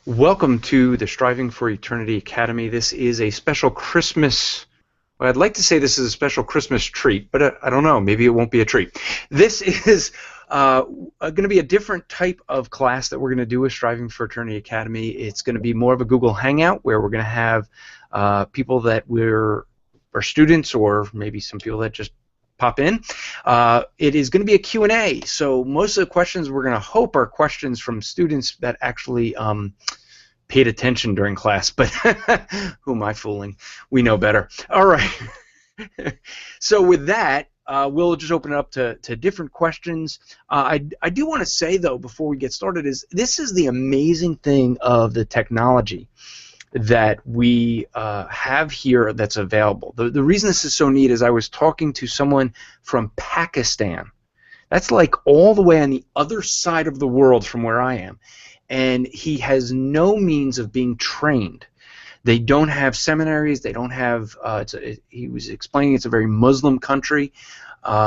Welcome to the Striving for Eternity Academy. This is a special Christmas, well, I'd like to say this is a special Christmas treat, but I don't know, maybe it won't be a treat. This is going to be a different type of class that we're going to do with Striving for Eternity Academy. It's going to be more of a Google Hangout where we're going to have people that are students, or maybe some people that just pop in. It is going to be a Q&A, so most of the questions we're going to hope are questions from students that actually paid attention during class, but who am I fooling? We know better. All right. So with that, we'll just open it up to different questions. I do want to say, though, before we get started, is this is the amazing thing of the technology that we have here that's available. The reason this is so neat is I was talking to someone from Pakistan. That's like all the way on the other side of the world from where I am. And he has no means of being trained. They don't have seminaries. They don't have, he was explaining it's a very Muslim country.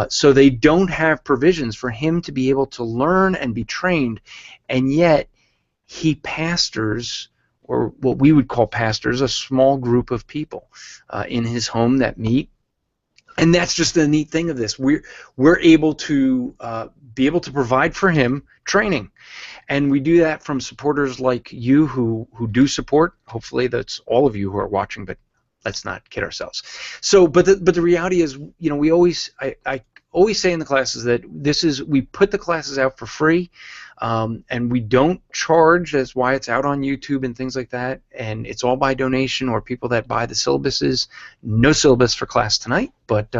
So they don't have provisions for him to be able to learn and be trained. And yet he pastors, or what we would call pastors, a small group of people in his home that meet. And that's just the neat thing of this. We're able to be able to provide for him training. And we do that from supporters like you who do support. Hopefully that's all of you who are watching, but let's not kid ourselves. So, but the reality is, you know, I always say in the classes that we put the classes out for free, and we don't charge. That's why it's out on YouTube and things like that. And it's all by donation or people that buy the syllabuses. No syllabus for class tonight, but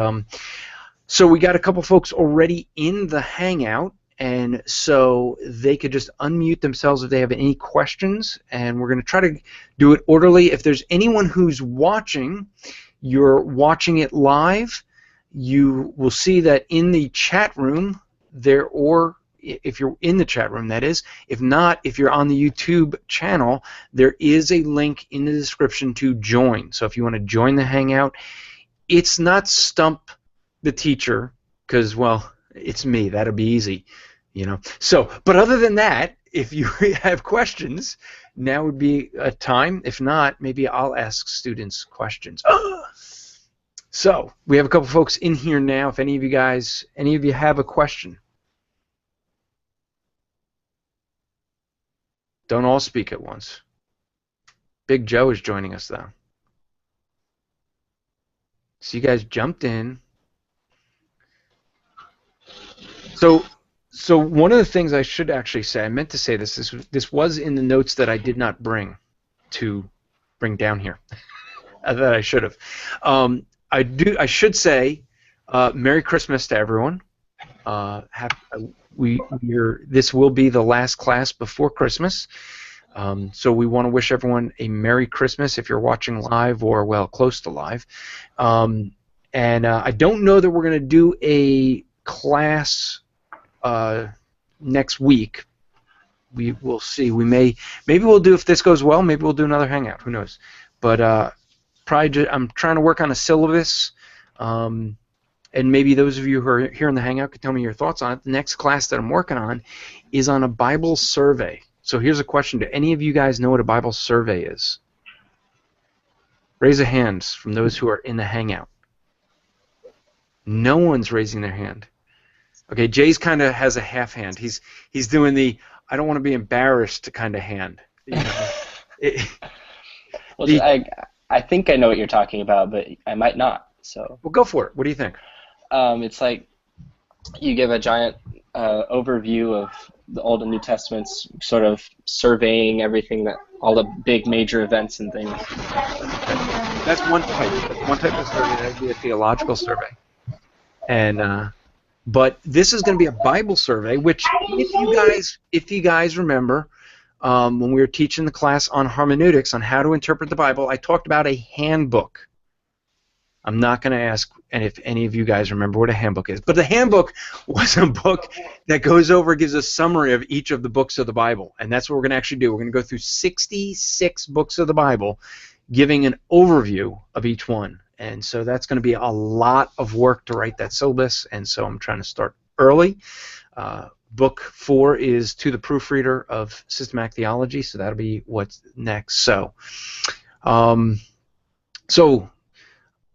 so we got a couple folks already in the Hangout. And so they could just unmute themselves if they have any questions, and we're going to try to do it orderly. If there's anyone who's watching, you're watching it live, you will see that in the chat room there, or if you're in the chat room, that is. If not, if you're on the YouTube channel, there is a link in the description to join. So if you want to join the Hangout, it's not Stump the Teacher, because, well, it's me. That'll be easy, you know. So, but other than that, if you have questions, now would be a time. If not, maybe I'll ask students questions. So we have a couple folks in here now. If any of you have a question, don't all speak at once. Big Joe is joining us, though. So you guys jumped in. So one of the things I should actually say, I meant to say this was in the notes that I did not bring down here, that I should have. I should say Merry Christmas to everyone. This will be the last class before Christmas, so we want to wish everyone a Merry Christmas if you're watching live or, well, close to live. And I don't know that we're going to do a class next week. We will see. Maybe we'll do, if this goes well, maybe we'll do another Hangout. Who knows? But I'm trying to work on a syllabus, and maybe those of you who are here in the Hangout could tell me your thoughts on it. The next class that I'm working on is on a Bible survey. So here's a question: do any of you guys know what a Bible survey is? Raise a hand from those who are in the Hangout. No one's raising their hand. Okay, Jay's kind of has a half hand. He's doing the I don't want to be embarrassed kind of hand. You know? Well, I think I know what you're talking about, but I might not. So. Well, go for it. What do you think? It's like you give a giant overview of the Old and New Testaments, sort of surveying everything, all the big major events and things. That's one type. That's one type of survey. That would be a theological survey. And but this is going to be a Bible survey, which, if you guys remember, when we were teaching the class on hermeneutics, on how to interpret the Bible, I talked about a handbook. I'm not going to ask if any of you guys remember what a handbook is, but the handbook was a book that goes over, gives a summary of each of the books of the Bible, and that's what we're going to actually do. We're going to go through 66 books of the Bible, giving an overview of each one. And so that's going to be a lot of work to write that syllabus, and so I'm trying to start early. book 4 is To the Proofreader of Systematic Theology, so that'll be what's next. So, so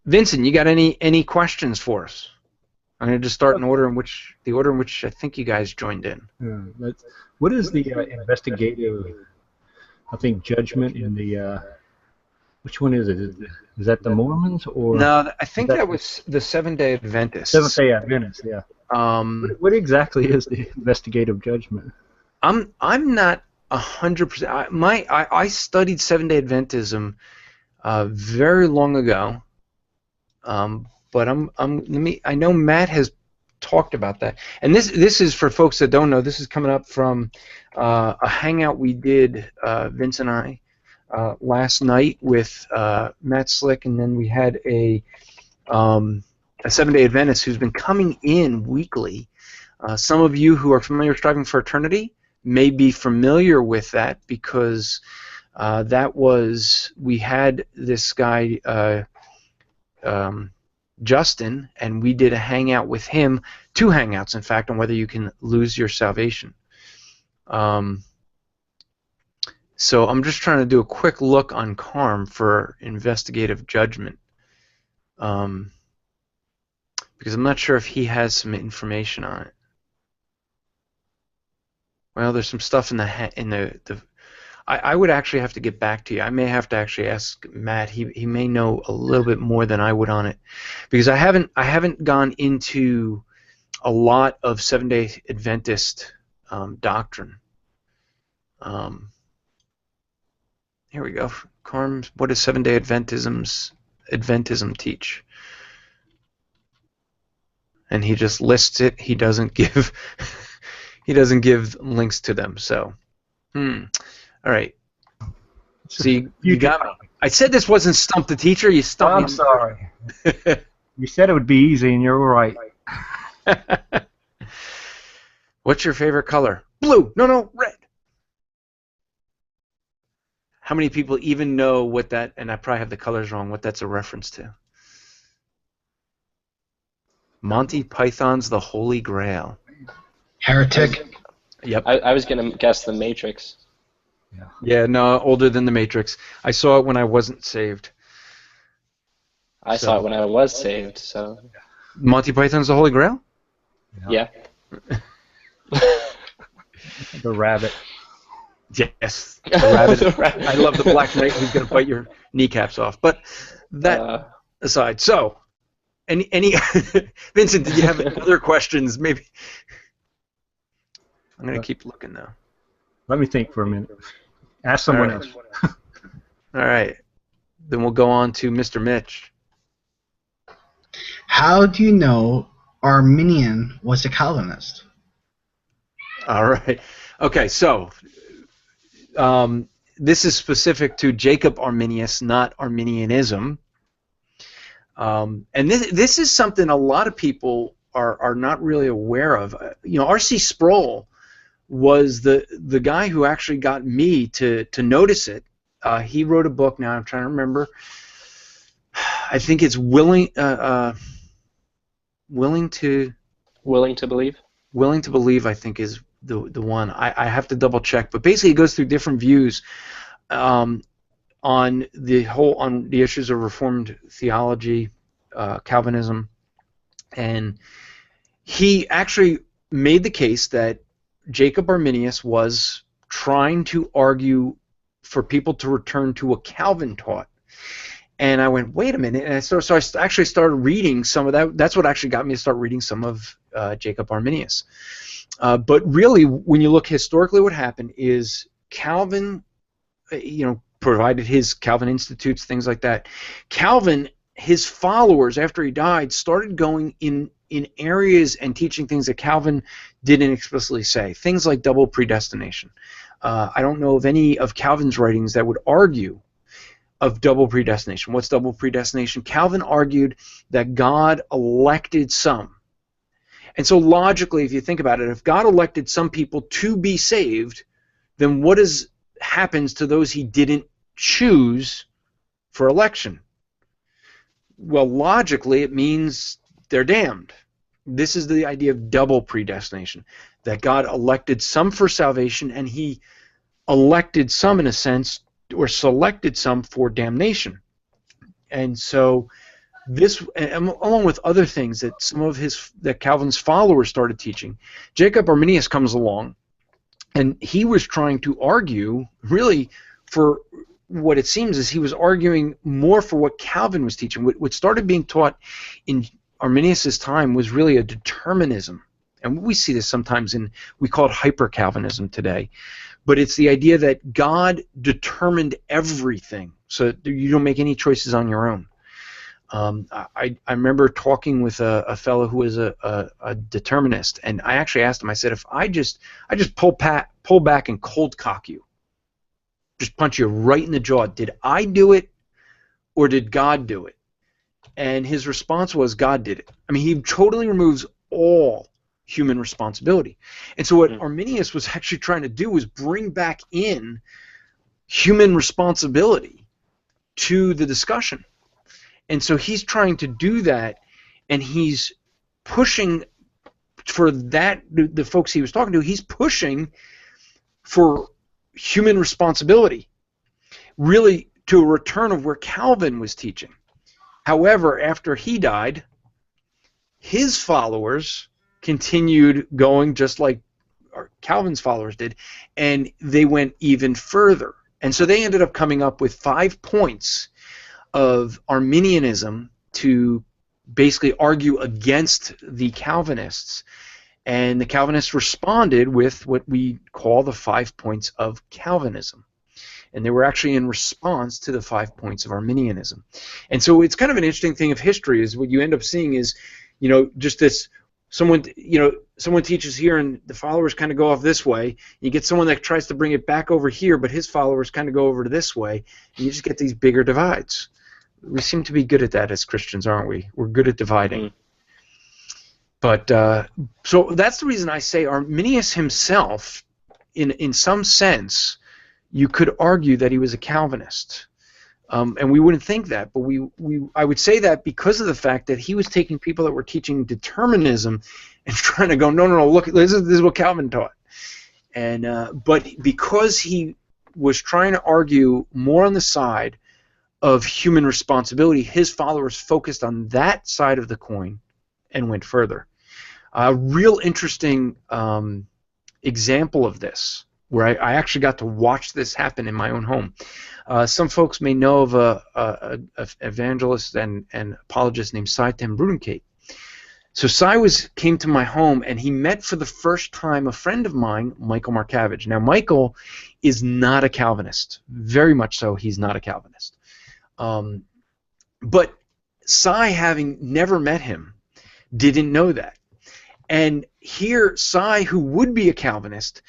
Vincent, you got any questions for us? I'm going to just start in the order in which I think you guys joined in. What is the investigative, I think, judgment in the, which one is it? Is that the Mormons or? No, I think that was the Seventh-day Adventists. Seventh-day Adventists, yeah. What exactly is the investigative judgment? I'm not 100%. I studied Seventh-day Adventism very long ago. But I know Matt has talked about that, and this is for folks that don't know. This is coming up from a hangout we did, Vince and I, last night with Matt Slick, and then we had a Seventh-day Adventist who's been coming in weekly. Some of you who are familiar with Striving for Eternity may be familiar with that because we had this guy. Justin, and we did a hangout with him, 2 hangouts in fact, on whether you can lose your salvation. So I'm just trying to do a quick look on Carm for investigative judgment, because I'm not sure if he has some information on it. Well, there's some stuff in the I would actually have to get back to you. I may have to actually ask Matt. He may know a little bit more than I would on it, because I haven't gone into a lot of Seventh-day Adventist doctrine. Here we go. Carm, what does Seventh-day Adventism teach? And he just lists it. He doesn't give links to them. So, all right. See, you got me. I said this wasn't Stump the Teacher. You stumped me. I'm sorry. You said it would be easy, and you're right. What's your favorite color? Blue. No, red. How many people even know what that, and I probably have the colors wrong, what that's a reference to? Monty Python's The Holy Grail. Heretic. Yep. I was going to guess The Matrix. Yeah, no, older than The Matrix. I saw it when I wasn't saved. I saw it when I was saved, so... Monty Python's The Holy Grail? Yeah. The rabbit. Yes. The rabbit. The rabbit. I love the Black Knight who's going to bite your kneecaps off. But that aside, so, any Vincent, did you have other questions? Maybe. I'm going to keep looking now. Let me think for a minute. Ask someone else. All right. Then we'll go on to Mr. Mitch. How do you know Arminian was a Calvinist? All right. Okay, so this is specific to Jacob Arminius, not Arminianism. And this is something a lot of people are not really aware of. R.C. Sproul was the guy who actually got me to notice it. He wrote a book. Now I'm trying to remember. I think it's willing to Believe. Willing to Believe, I think, is the one. I have to double check, but basically it goes through different views on the issues of Reformed theology, Calvinism, and he actually made the case that Jacob Arminius was trying to argue for people to return to what Calvin taught. And I went, wait a minute. And so I actually started reading some of that. That's what actually got me to start reading some of Jacob Arminius. But really, when you look historically, what happened is Calvin, provided his Calvin Institutes, things like that. Calvin, his followers, after he died, started going in areas and teaching things that Calvin didn't explicitly say. Things like double predestination. I don't know of any of Calvin's writings that would argue of double predestination. What's double predestination? Calvin argued that God elected some. And so logically, if you think about it, if God elected some people to be saved, then what happens to those he didn't choose for election? Well, logically, it means they're damned. This is the idea of double predestination. that God elected some for salvation, and he elected some, in a sense, or selected some for damnation. And so this, along with other things that Calvin's followers started teaching, Jacob Arminius comes along, and he was trying to argue, really, for what it seems is he was arguing more for what Calvin was teaching. What started being taught in Arminius' time was really a determinism. And we see this sometimes we call it hyper-Calvinism today. But it's the idea that God determined everything, so you don't make any choices on your own. I remember talking with a fellow who was a determinist, and I actually asked him, I said, if I just pull back and cold cock you, just punch you right in the jaw, did I do it or did God do it? And his response was, God did it. I mean, he totally removes all human responsibility. And so what Arminius was actually trying to do was bring back in human responsibility to the discussion. And so he's trying to do that, and he's pushing for that, the folks he was talking to, he's pushing for human responsibility, really to a return of where Calvin was teaching. However, after he died, his followers continued going just like Calvin's followers did, and they went even further. And so they ended up coming up with 5 points of Arminianism to basically argue against the Calvinists. And the Calvinists responded with what we call the 5 points of Calvinism. And they were actually in response to the 5 points of Arminianism. And so it's kind of an interesting thing of history, is what you end up seeing is, just this, someone teaches here and the followers kind of go off this way. You get someone that tries to bring it back over here, but his followers kind of go over to this way, and you just get these bigger divides. We seem to be good at that as Christians, aren't we? We're good at dividing. But so that's the reason I say Arminius himself, in some sense, you could argue that he was a Calvinist. And we wouldn't think that, but I would say that because of the fact that he was taking people that were teaching determinism and trying to go, no, look, this is what Calvin taught. And but because he was trying to argue more on the side of human responsibility, his followers focused on that side of the coin and went further. A real interesting example of this, where I actually got to watch this happen in my own home. Some folks may know of an evangelist and apologist named Cy ten Broedenkate. So Cy came to my home, and he met for the first time a friend of mine, Michael Markavage. Now, Michael is not a Calvinist. Very much so, he's not a Calvinist. But Cy, having never met him, didn't know that. And here, Cy, who would be a Calvinist,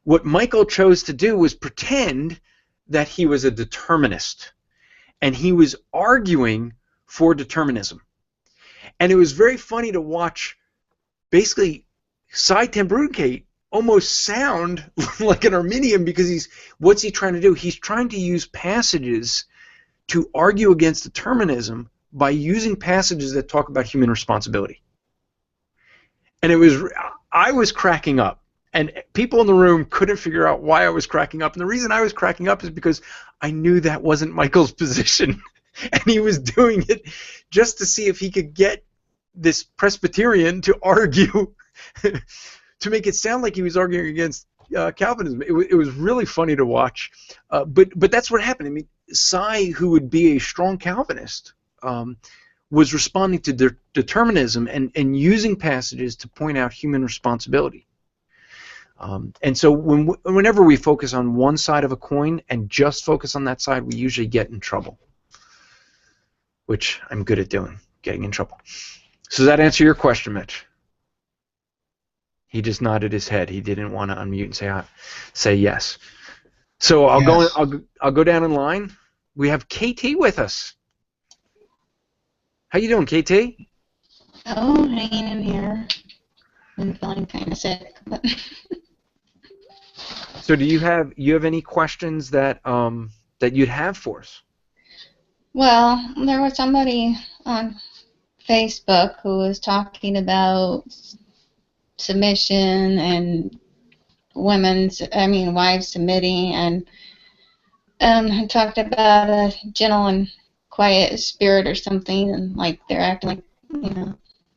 what Michael chose to do was pretend that he was a determinist, and he was arguing for determinism. And it was very funny to watch, basically, Cy ten Broedenkate almost sound like an Arminian, because what's he trying to do? He's trying to use passages to argue against determinism by using passages that talk about human responsibility. And I was cracking up, and people in the room couldn't figure out why I was cracking up. And the reason I was cracking up is because I knew that wasn't Michael's position, and he was doing it just to see if he could get this Presbyterian to argue, to make it sound like he was arguing against Calvinism. It was really funny to watch, but that's what happened. I mean, Cy, who would be a strong Calvinist, was responding to determinism and using passages to point out human responsibility. And so whenever we focus on one side of a coin and just focus on that side, we usually get in trouble, which I'm good at doing, getting in trouble. So does that answer your question, Mitch? He just nodded his head. He didn't want to unmute and say yes. So I'll go down in line. We have KT with us. How you doing, KT? Oh, hanging in here. I'm feeling kind of sick. But So do you have any questions that you'd have for us? well, there was somebody on Facebook who was talking about submission and wives submitting, and he talked about a gentle and quiet spirit or something, and like they're acting like,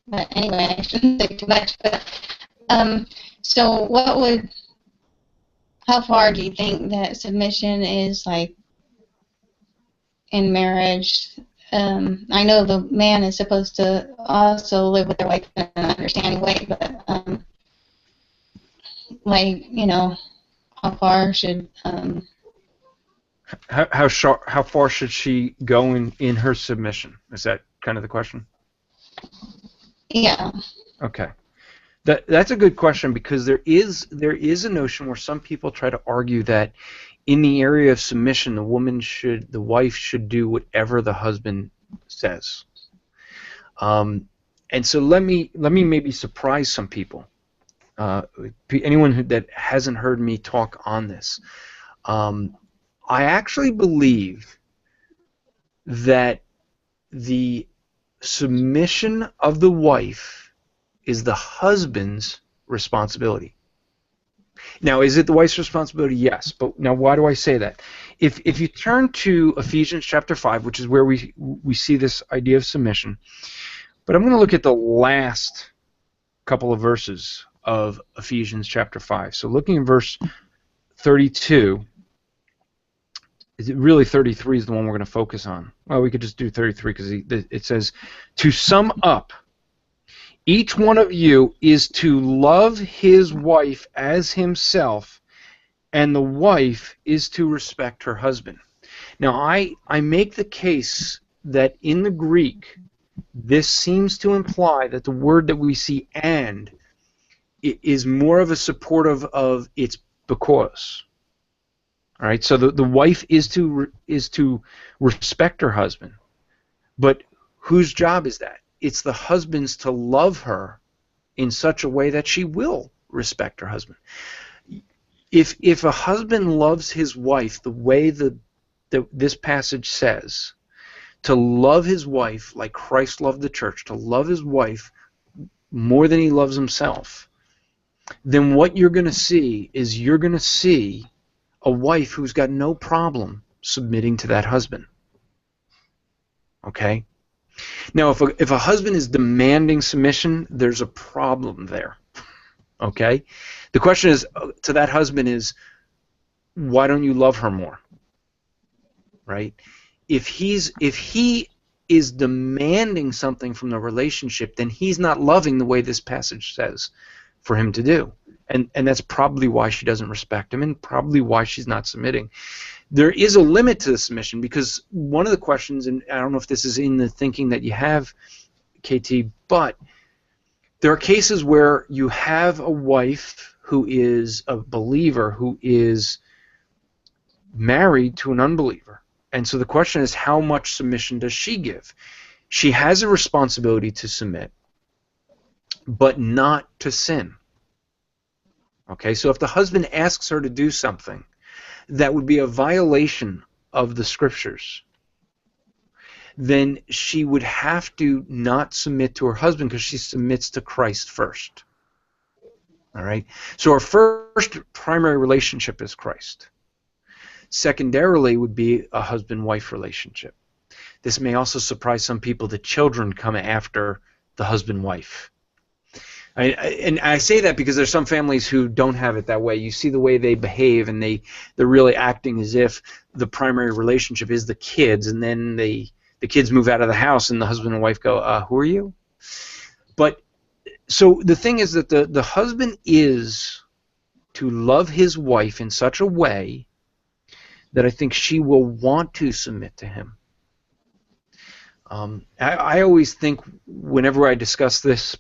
But anyway, I shouldn't say too much. But so how far do you think that submission is like in marriage? I know the man is supposed to also live with their wife in an understanding way, but how far should how far should she go in her submission? Is that kind of the question? Yeah. Okay. That's a good question, because there is a notion where some people try to argue that in the area of submission, the wife should do whatever the husband says. And so let me maybe surprise some people. Anyone that hasn't heard me talk on this, I actually believe that the submission of the wife is the husband's responsibility. Now, is it the wife's responsibility? Yes. But now, why do I say that? If you turn to Ephesians chapter 5, which is where we see this idea of submission, but I'm going to look at the last couple of verses of Ephesians chapter 5. So looking at verse 32, is it really 33 is the one we're going to focus on? Well, we could just do 33 because it says, to sum up, each one of you is to love his wife as himself, and the wife is to respect her husband. Now, I make the case that in the Greek, this seems to imply that the word that we see "and" is more of a supportive of its because. All right, so the wife is to respect her husband, but whose job is that? It's the husband's to love her in such a way that she will respect her husband. If a husband loves his wife the way this passage says, to love his wife like Christ loved the church, to love his wife more than he loves himself, then what you're going to see is a wife who's got no problem submitting to that husband. Okay? Now, if a husband is demanding submission, there's a problem there. Okay? The question is to that husband is, why don't you love her more? Right? If he is demanding something from the relationship, then he's not loving the way this passage says for him to do. And that's probably why she doesn't respect him, and probably why she's not submitting. There is a limit to the submission, because one of the questions, and I don't know if this is in the thinking that you have, KT, but there are cases where you have a wife who is a believer who is married to an unbeliever. And so the question is, how much submission does she give? She has a responsibility to submit, but not to sin. Okay, so if the husband asks her to do something that would be a violation of the scriptures, then she would have to not submit to her husband because she submits to Christ first. All right, so our first primary relationship is Christ. Secondarily would be a husband-wife relationship. This may also surprise some people that children come after the husband-wife. And I say that because there's some families who don't have it that way. You see the way they behave, and they're really acting as if the primary relationship is the kids, and then the kids move out of the house, and the husband and wife go, who are you? But so the thing is that the husband is to love his wife in such a way that I think she will want to submit to him. I always think whenever I discuss this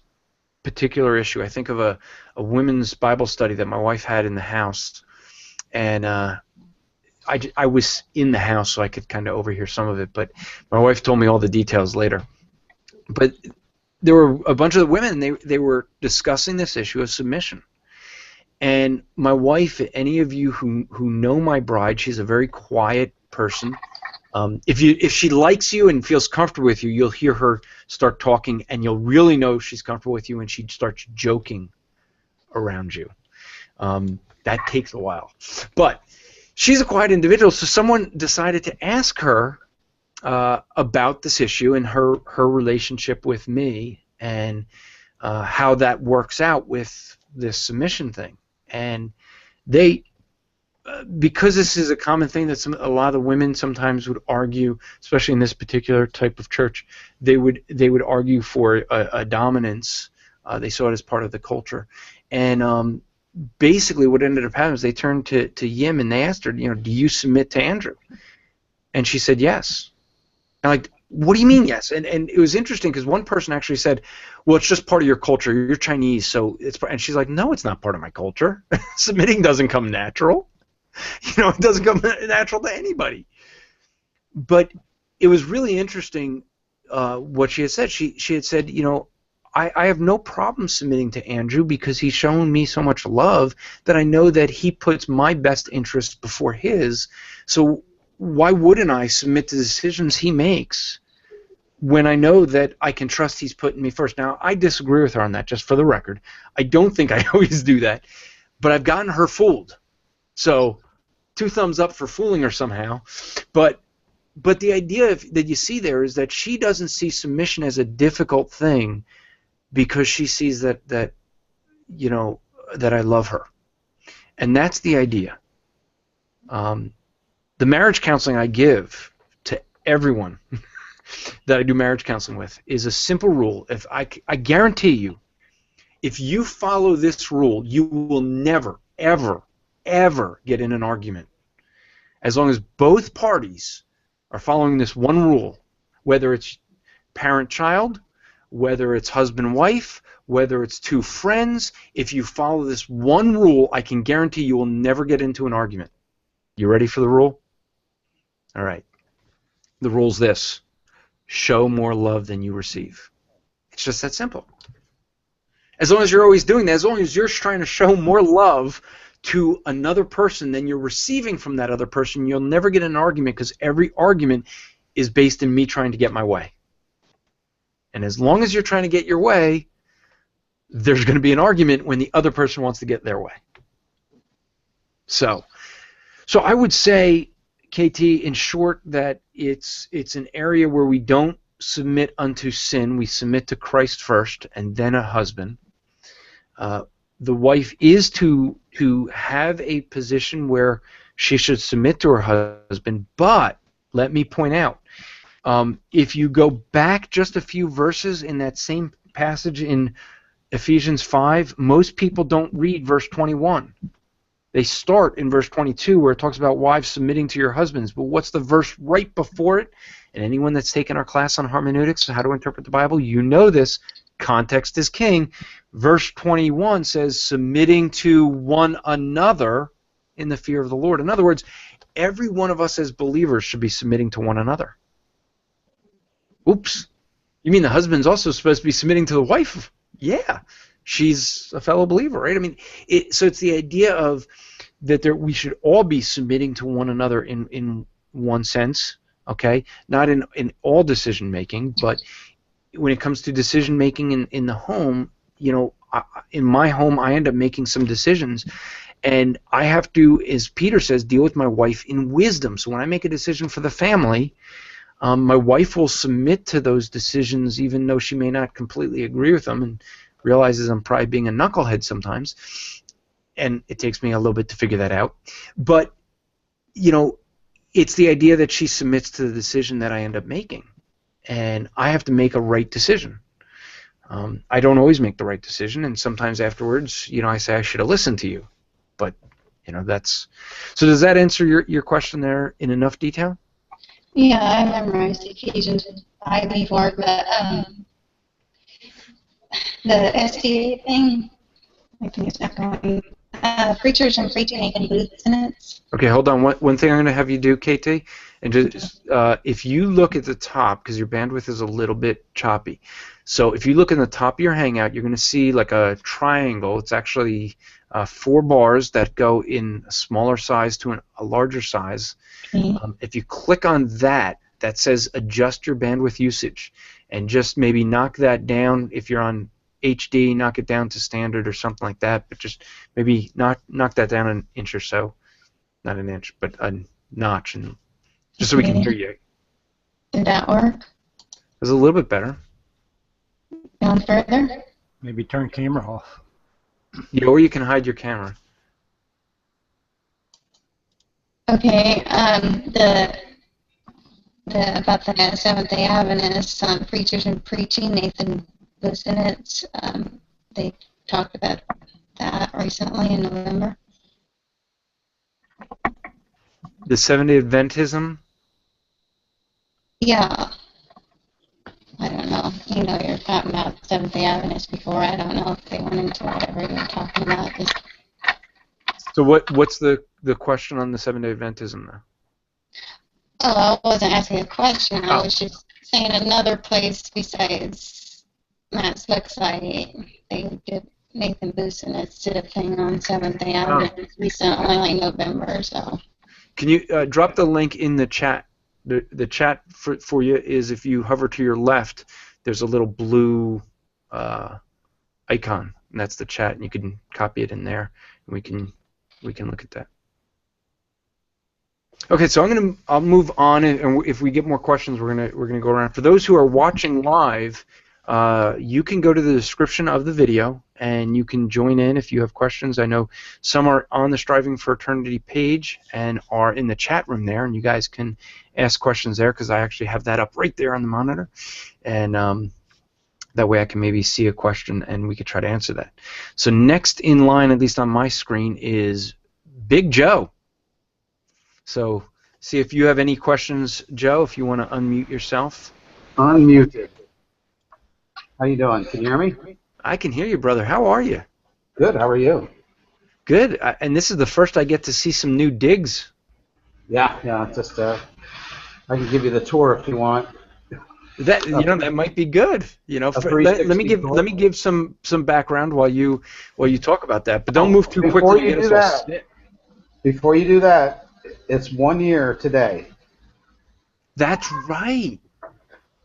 particular issue, I think of a women's Bible study that my wife had in the house, and I was in the house, so I could kind of overhear some of it, but my wife told me all the details later. But there were a bunch of the women, they were discussing this issue of submission. And my wife, any of you who know my bride, she's a very quiet person. If she likes you and feels comfortable with you, you'll hear her start talking, and you'll really know she's comfortable with you when she starts joking around you. That takes a while. But she's a quiet individual, so someone decided to ask her about this issue and her relationship with me and how that works out with this submission thing. And they, because this is a common thing that a lot of women sometimes would argue, especially in this particular type of church, they would argue for a dominance. They saw it as part of the culture. And basically what ended up happening is they turned to Yim and they asked her, do you submit to Andrew? And she said yes. And like, what do you mean yes? And it was interesting because one person actually said, well, it's just part of your culture. You're Chinese, so it's. And she's like, no, it's not part of my culture. Submitting doesn't come natural. It doesn't come natural to anybody. But it was really interesting what she had said. She had said, I have no problem submitting to Andrew because he's shown me so much love that I know that he puts my best interest before his. So why wouldn't I submit to the decisions he makes when I know that I can trust he's putting me first? Now, I disagree with her on that, just for the record. I don't think I always do that, but I've gotten her fooled. So 2 thumbs up for fooling her somehow. But the idea that you see there is that she doesn't see submission as a difficult thing because she sees that I love her. And that's the idea. The marriage counseling I give to everyone that I do marriage counseling with is a simple rule. If I guarantee you, if you follow this rule, you will never, ever, ever get in an argument. As long as both parties are following this one rule, whether it's parent-child, whether it's husband-wife, whether it's 2 friends, if you follow this one rule, I can guarantee you will never get into an argument. You ready for the rule? All right. The rule's this: show more love than you receive. It's just that simple. As long as you're always doing that, as long as you're trying to show more love to another person than you're receiving from that other person, you'll never get in an argument because every argument is based in me trying to get my way. And as long as you're trying to get your way, there's going to be an argument when the other person wants to get their way. So I would say, KT, in short, that it's an area where we don't submit unto sin. We submit to Christ first and then a husband. The wife is to have a position where she should submit to her husband, but let me point out, if you go back just a few verses in that same passage in Ephesians 5, most people don't read verse 21. They start in verse 22 where it talks about wives submitting to your husbands, but what's the verse right before it? And anyone that's taken our class on hermeneutics, how to interpret the Bible, you know this. Context is king. Verse 21 says, submitting to one another in the fear of the Lord. In other words, every one of us as believers should be submitting to one another. Oops. You mean the husband's also supposed to be submitting to the wife? Yeah. She's a fellow believer, right? I mean, so it's the idea of that we should all be submitting to one another in one sense, okay? Not in all decision making, but when it comes to decision making in the home, in my home, I end up making some decisions, and I have to, as Peter says, deal with my wife in wisdom. So when I make a decision for the family, my wife will submit to those decisions, even though she may not completely agree with them, and realizes I'm probably being a knucklehead sometimes, and it takes me a little bit to figure that out. But, it's the idea that she submits to the decision that I end up making, and I have to make a right decision. I don't always make the right decision, and sometimes afterwards, I say I should have listened to you. But, that's... So does that answer your question there in enough detail? Yeah, I memorized Ephesians 5 before, but the STA thing, I think it's not going. Preachers and preaching make any good sentence. Okay, hold on. One thing I'm going to have you do, KT, and just if you look at the top, because your bandwidth is a little bit choppy. So if you look in the top of your Hangout, you're going to see like a triangle. It's actually 4 bars that go in a smaller size to a larger size. Okay. If you click on that says adjust your bandwidth usage, and just maybe knock that down if you're on HD, knock it down to standard or something like that, but just maybe knock that down an inch or so. Not an inch, but a notch, and just so we can hear you. Did that work? It was a little bit better. Down further? Maybe turn camera off. Yeah, or you can hide your camera. Okay, the about the Seventh-day Adventists, preachers and preaching, Nathan Busenitz, they talked about that recently in November. The 7-day Adventism? Yeah. I don't know. You know, you're talking about Seventh-day Adventists before. I don't know if they went into whatever you were talking about. So what's the question on the 7-day Adventism now? Oh, I wasn't asking a question. I was just saying another place besides Matt Slick's site. They did, Nathan Busenitz did a thing on Seventh-day Adventists recently, like November, so. Can you drop the link in the chat? The chat for you is, if you hover to your left, there's a little blue icon, and that's the chat, and you can copy it in there, and we can look at that. Okay, so I'll move on, and if we get more questions, we're gonna go around. For those who are watching live, you can go to the description of the video and you can join in if you have questions. I know some are on the Striving for Eternity page and are in the chat room there, and you guys can ask questions there because I actually have that up right there on the monitor, and that way I can maybe see a question and we could try to answer that. So next in line, at least on my screen, is Big Joe. So see if you have any questions, Joe, if you want to unmute yourself. Unmuted. How you doing? Can you hear me? I can hear you, brother. How are you? Good. How are you? Good. And this is the first I get to see some new digs. Yeah. Just I can give you the tour if you want. That that might be good. Let me give some background while you talk about that. But don't move too quickly to get us all sit. Before you do that, it's 1 year today. That's right.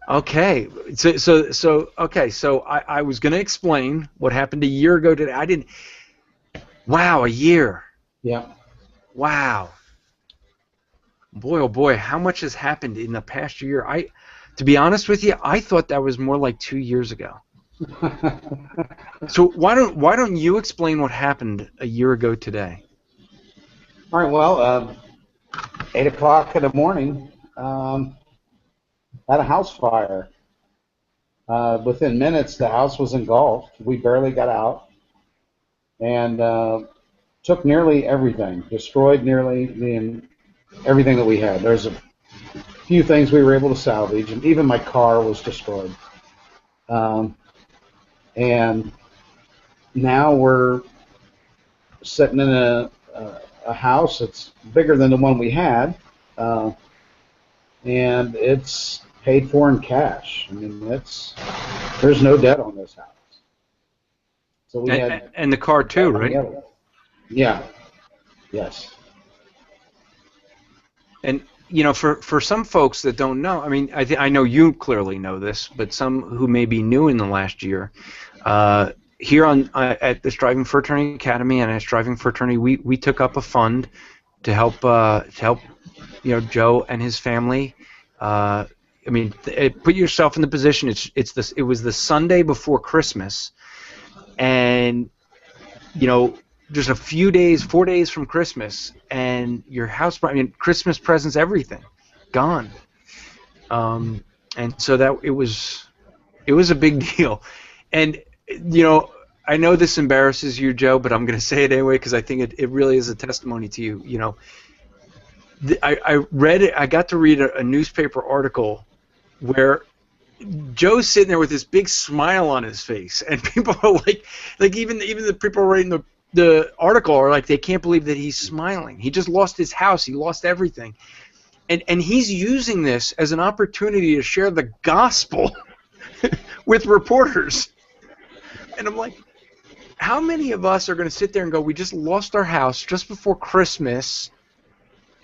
Okay. So I was going to explain what happened a year ago today. I didn't. Wow, a year. Yeah. Wow. Boy, oh boy, how much has happened in the past year? To be honest with you, I thought that was more like 2 years ago. So why don't you explain what happened a year ago today? All right. Well, 8 o'clock in the morning, had a house fire. Within minutes, the house was engulfed. We barely got out, and took nearly everything. Destroyed nearly everything that we had. There's a few things we were able to salvage, and even my car was destroyed. And now we're sitting in a house that's bigger than the one we had, and it's paid for in cash. I mean, there's no debt on this house. So we and the car too, right? Yeah. Yes. And for some folks that don't know, I mean, I know you clearly know this, but some who may be new in the last year, here at the Striving for Eternity Academy and at Striving for Eternity, we took up a fund to help Joe and his family. I mean, put yourself in the position. It was the Sunday before Christmas, and just a few days, 4 days from Christmas, and your house, I mean, Christmas presents, everything, gone. And so that it was a big deal. And, I know this embarrasses you, Joe, but I'm going to say it anyway because I think it really is a testimony to you. I got to read a newspaper article where Joe's sitting there with this big smile on his face, and people are like even the people writing the article are like, they can't believe that he's smiling. He just lost his house. He lost everything. And he's using this as an opportunity to share the gospel with reporters. And I'm like, how many of us are going to sit there and go, we just lost our house just before Christmas,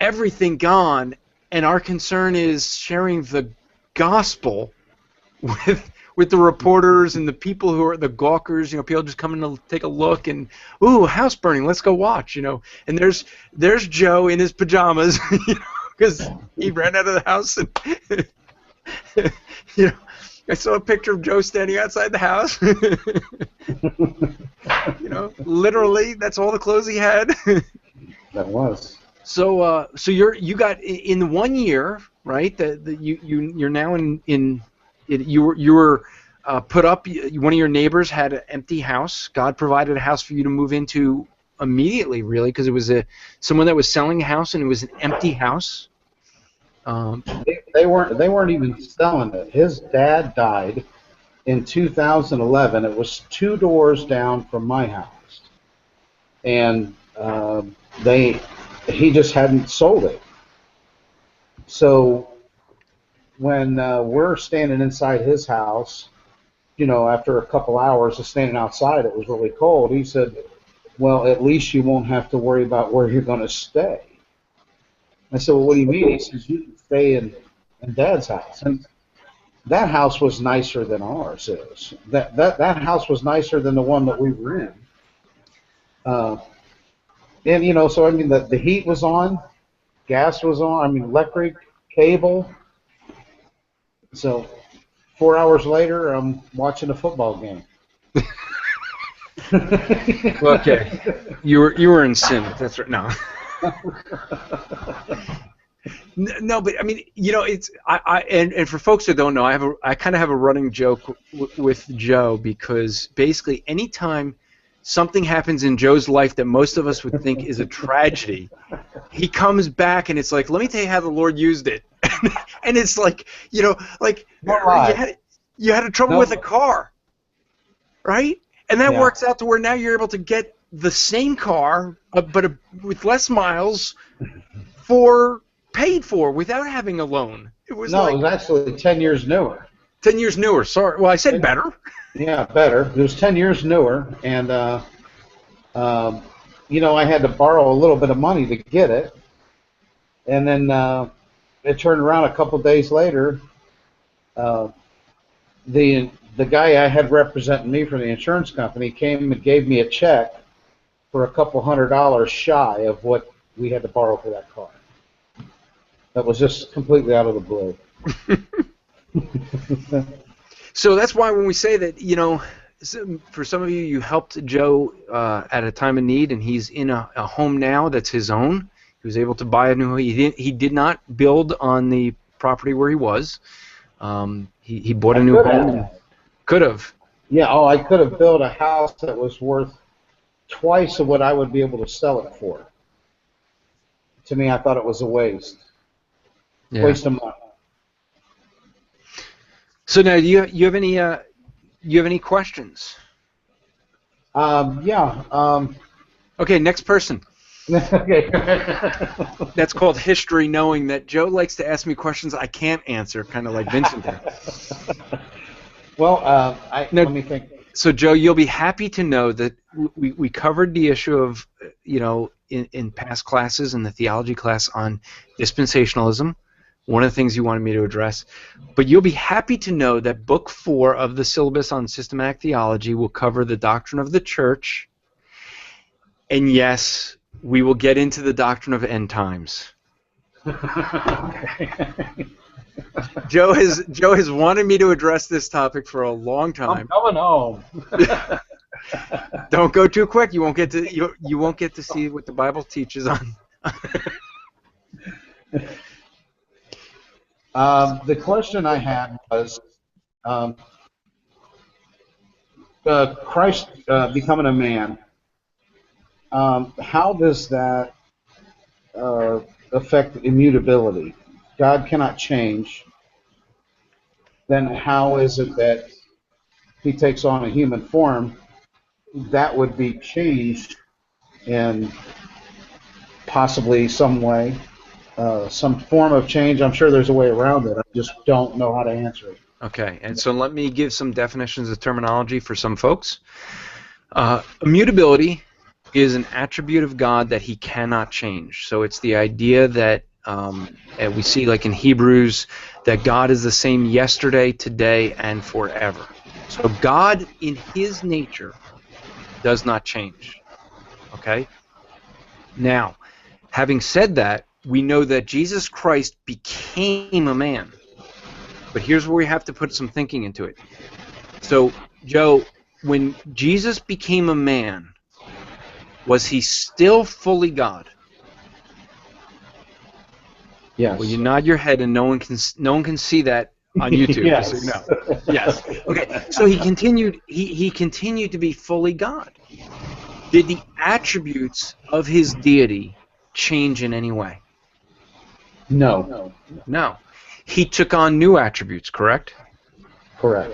everything gone, and our concern is sharing the gospel with the reporters and the people who are the gawkers. You know, people just coming to take a look and, ooh, house burning, let's go watch. You know, and there's Joe in his pajamas, you know, because he ran out of the house and you know. I saw a picture of Joe standing outside the house. You know, literally, that's all the clothes he had. That was. So, you got in 1 year, right? You're now you were put up. One of your neighbors had an empty house. God provided a house for you to move into immediately, really, because it was someone that was selling a house and it was an empty house. They weren't even selling it. His dad died in 2011. It was 2 doors down from my house, and he just hadn't sold it. So when we're standing inside his house, you know, after a couple hours of standing outside, it was really cold. He said, "Well, at least you won't have to worry about where you're going to stay." I said, "Well, what do you mean?" He says, "You can stay in Dad's house." And that house was nicer than ours is. That house was nicer than the one that we were in. And, you know, so, I mean, the heat was on, gas was on, I mean, electric, cable. So 4 hours later, I'm watching a football game. Okay. You were in sin. That's right. No. No, but I mean, you know, it's and for folks that don't know, I kind of have a running joke with Joe, because basically anytime something happens in Joe's life that most of us would think is a tragedy, he comes back and it's like, let me tell you how the Lord used it. And it's like, you know, like you had a trouble with a car, right? And that works out to where now you're able to get the same car, but with less miles, paid for without having a loan. It was it was actually 10 years newer. 10 years newer. Sorry. Well, I said better. Yeah, better. It was 10 years newer, and you know, I had to borrow a little bit of money to get it, and then it turned around a couple days later. The guy I had representing me for the insurance company came and gave me a check for a couple $100 shy of what we had to borrow for that car. That was just completely out of the blue. So that's why when we say that, you know, for some of you, you helped Joe at a time of need, and he's in a home now that's his own. He was able to buy a new home. He did not build on the property where he was. He bought a new home. Could have. Yeah, I could have built a house that was worth twice of what I would be able to sell it for. To me, I thought it was a waste. Yeah. Waste of money. So now, do you have any questions? Yeah. Okay, next person. Okay. That's called history, knowing that Joe likes to ask me questions I can't answer, kind of like Vincent did. Well, let me think. So, Joe, you'll be happy to know that we covered the issue of, you know, in past classes, in the theology class, on dispensationalism, one of the things you wanted me to address. But you'll be happy to know that Book 4 of the syllabus on systematic theology will cover the doctrine of the church, and yes, we will get into the doctrine of end times. Joe has wanted me to address this topic for a long time. I'm coming home. Don't go too quick. You won't get to see what the Bible teaches on. The question I had was, Christ becoming a man. How does that affect immutability? God cannot change. Then how is it that he takes on a human form that would be changed in possibly some way, some form of change? I'm sure there's a way around it. I just don't know how to answer it. Okay, and so let me give some definitions of terminology for some folks. Immutability is an attribute of God that he cannot change. So it's the idea that we see, like in Hebrews, that God is the same yesterday, today, and forever. So God, in his nature, does not change. Okay? Now, having said that, we know that Jesus Christ became a man. But here's where we have to put some thinking into it. So, Joe, when Jesus became a man, was he still fully God? Yes. Well, you nod your head, and no one can see that on YouTube. Yes. Just so you know. Yes. Okay. So he continued. He continued to be fully God. Did the attributes of his deity change in any way? No. No. He took on new attributes. Correct. Correct.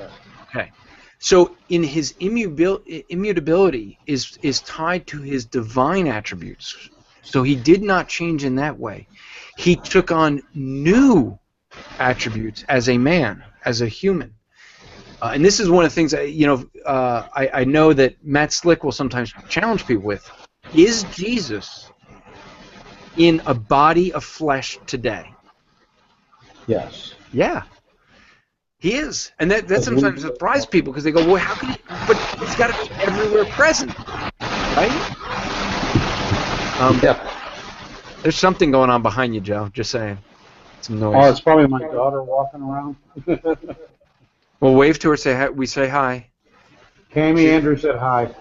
Okay. So in his immutability is tied to his divine attributes. So he did not change in that way. He took on new attributes as a man, as a human. And this is one of the things I know that Matt Slick will sometimes challenge people with. Is Jesus in a body of flesh today? Yes. Yeah. He is, and that sometimes surprises people because they go, "Well, how can he?" But it's got to be everywhere present, right? Yeah. There's something going on behind you, Joe. Just saying, some noise. Oh, it's probably my daughter walking around. Well, wave to her. Say hi. We say hi. Cammy Andrew said hi.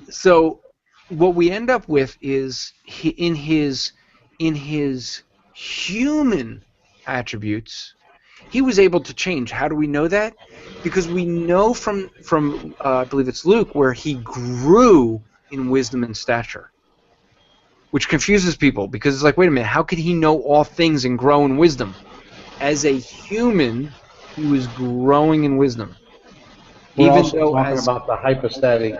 So, what we end up with is in his human attributes, he was able to change. How do we know that? Because we know from I believe it's Luke, where he grew in wisdom and stature, which confuses people because it's like, wait a minute, how could he know all things and grow in wisdom? As a human, he was growing in wisdom. We're Even also though talking about the hypostatic.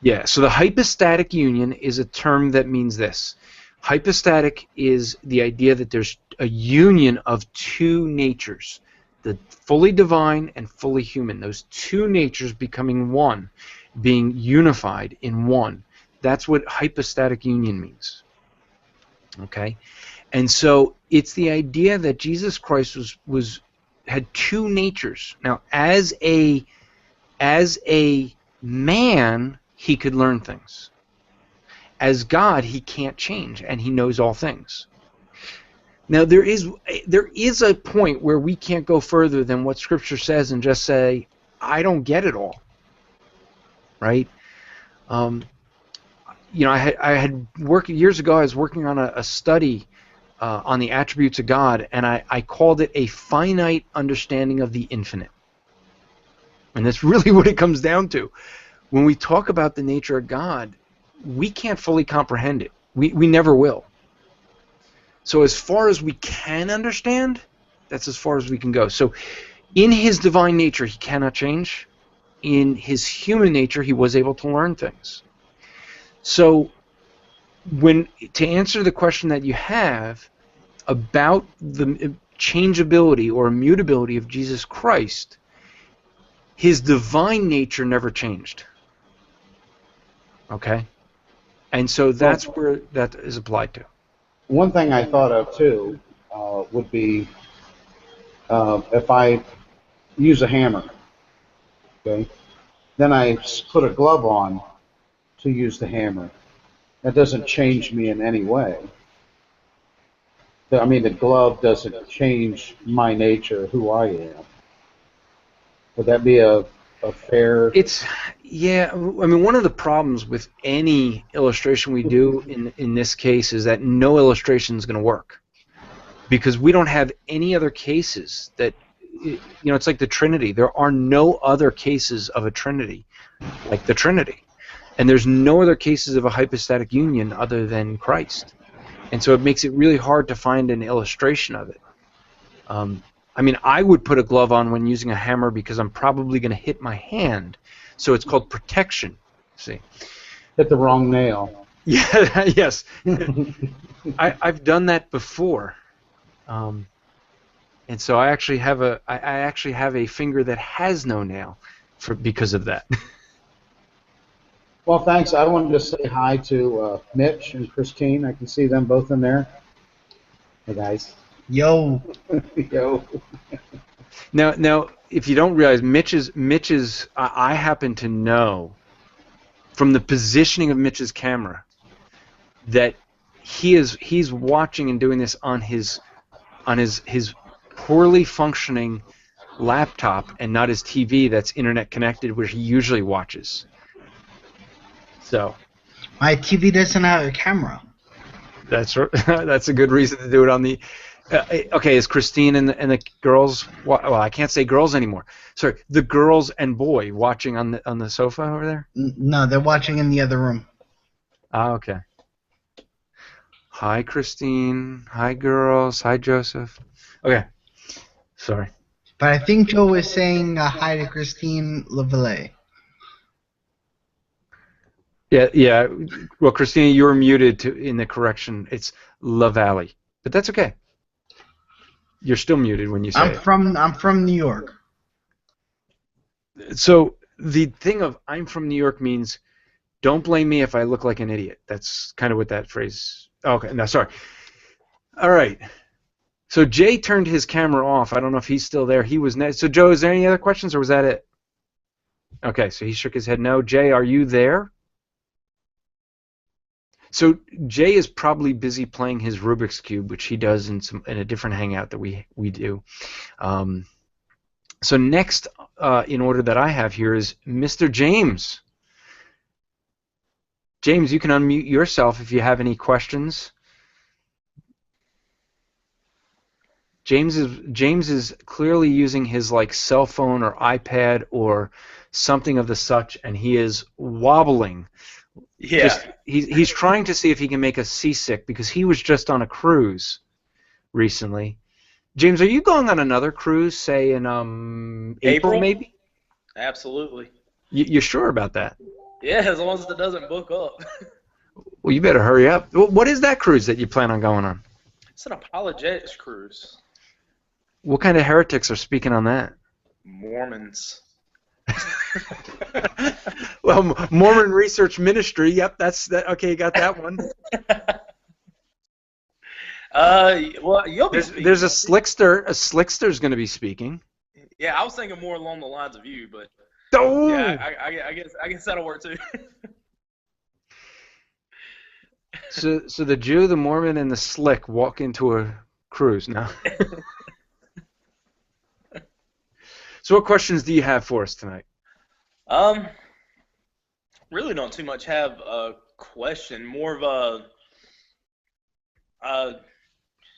Yeah, so the hypostatic union is a term that means this. Hypostatic is the idea that there's a union of two natures, the fully divine and fully human. Those two natures becoming one, being unified in one. That's what hypostatic union means. Okay? And so it's the idea that Jesus Christ had two natures. Now, as a man, he could learn things. As God, he can't change, and he knows all things. Now, there is a point where we can't go further than what Scripture says and just say, I don't get it all. Right? I had worked years ago. I was working on a study on the attributes of God, and I called it a finite understanding of the infinite. And that's really what it comes down to. When we talk about the nature of God, we can't fully comprehend it. We never will. So as far as we can understand, that's as far as we can go. So in his divine nature, he cannot change. In his human nature, he was able to learn things. So to answer the question that you have about the changeability or immutability of Jesus Christ, his divine nature never changed. Okay? And so that's where that is applied to. One thing I thought of too would be if I use a hammer, okay, then I put a glove on to use the hammer. That doesn't change me in any way. I mean, the glove doesn't change my nature, who I am. Would that be a fair? Yeah. I mean, one of the problems with any illustration we do in this case is that no illustration is going to work, because we don't have any other cases that, it's like the Trinity. There are no other cases of a Trinity like the Trinity, and there's no other cases of a hypostatic union other than Christ, and so it makes it really hard to find an illustration of it. I mean, I would put a glove on when using a hammer because I'm probably going to hit my hand. So it's called protection. See? Hit the wrong nail. Yeah. Yes. I've done that before, and so I actually have a finger that has no nail because of that. Well, thanks. I wanted to say hi to Mitch and Christine. I can see them both in there. Hey, guys. Yo. Yo. Now, if you don't realize, Mitch's. I happen to know from the positioning of Mitch's camera that he's watching and doing this on his poorly functioning laptop and not his TV that's internet connected, where he usually watches. So My TV doesn't have a camera. that's a good reason to do it on the. Okay, is Christine and the girls? Well, I can't say girls anymore. Sorry, the girls and boy watching on the sofa over there. No, they're watching in the other room. Ah, okay. Hi, Christine. Hi, girls. Hi, Joseph. Okay. Sorry. But I think Joe was saying hi to Christine LaValle. Yeah. Well, Christina, you're muted in the correction. It's La Valley, but that's okay. You're still muted when you say it. I'm from New York. So the thing of I'm from New York means don't blame me if I look like an idiot. That's kind of what that phrase. Okay, no, sorry. All right. So Jay turned his camera off. I don't know if he's still there. He was next. So Joe, is there any other questions, or was that it? Okay, so he shook his head no. Jay, are you there? So Jay is probably busy playing his Rubik's Cube, which he does in a different hangout that we do. So next in order that I have here is Mr. James. James, you can unmute yourself if you have any questions. James is clearly using his cell phone or iPad or something of the such, and he is wobbling. Yeah. He's trying to see if he can make us seasick because he was just on a cruise recently. James, are you going on another cruise, say in April maybe? Absolutely. You sure about that? Yeah, as long as it doesn't book up. Well, you better hurry up. What is that cruise that you plan on going on? It's an apologetics cruise. What kind of heretics are speaking on that? Mormons. Well, Mormon Research Ministry. Yep, okay. You got that one. Well, you'll be speaking. There's a slickster. A slickster's going to be speaking. Yeah, I was thinking more along the lines of you, but oh! Yeah, I guess that'll work too. So the Jew, the Mormon, and the slick walk into a cruise now. So what questions do you have for us tonight? Really don't too much have a question. More of a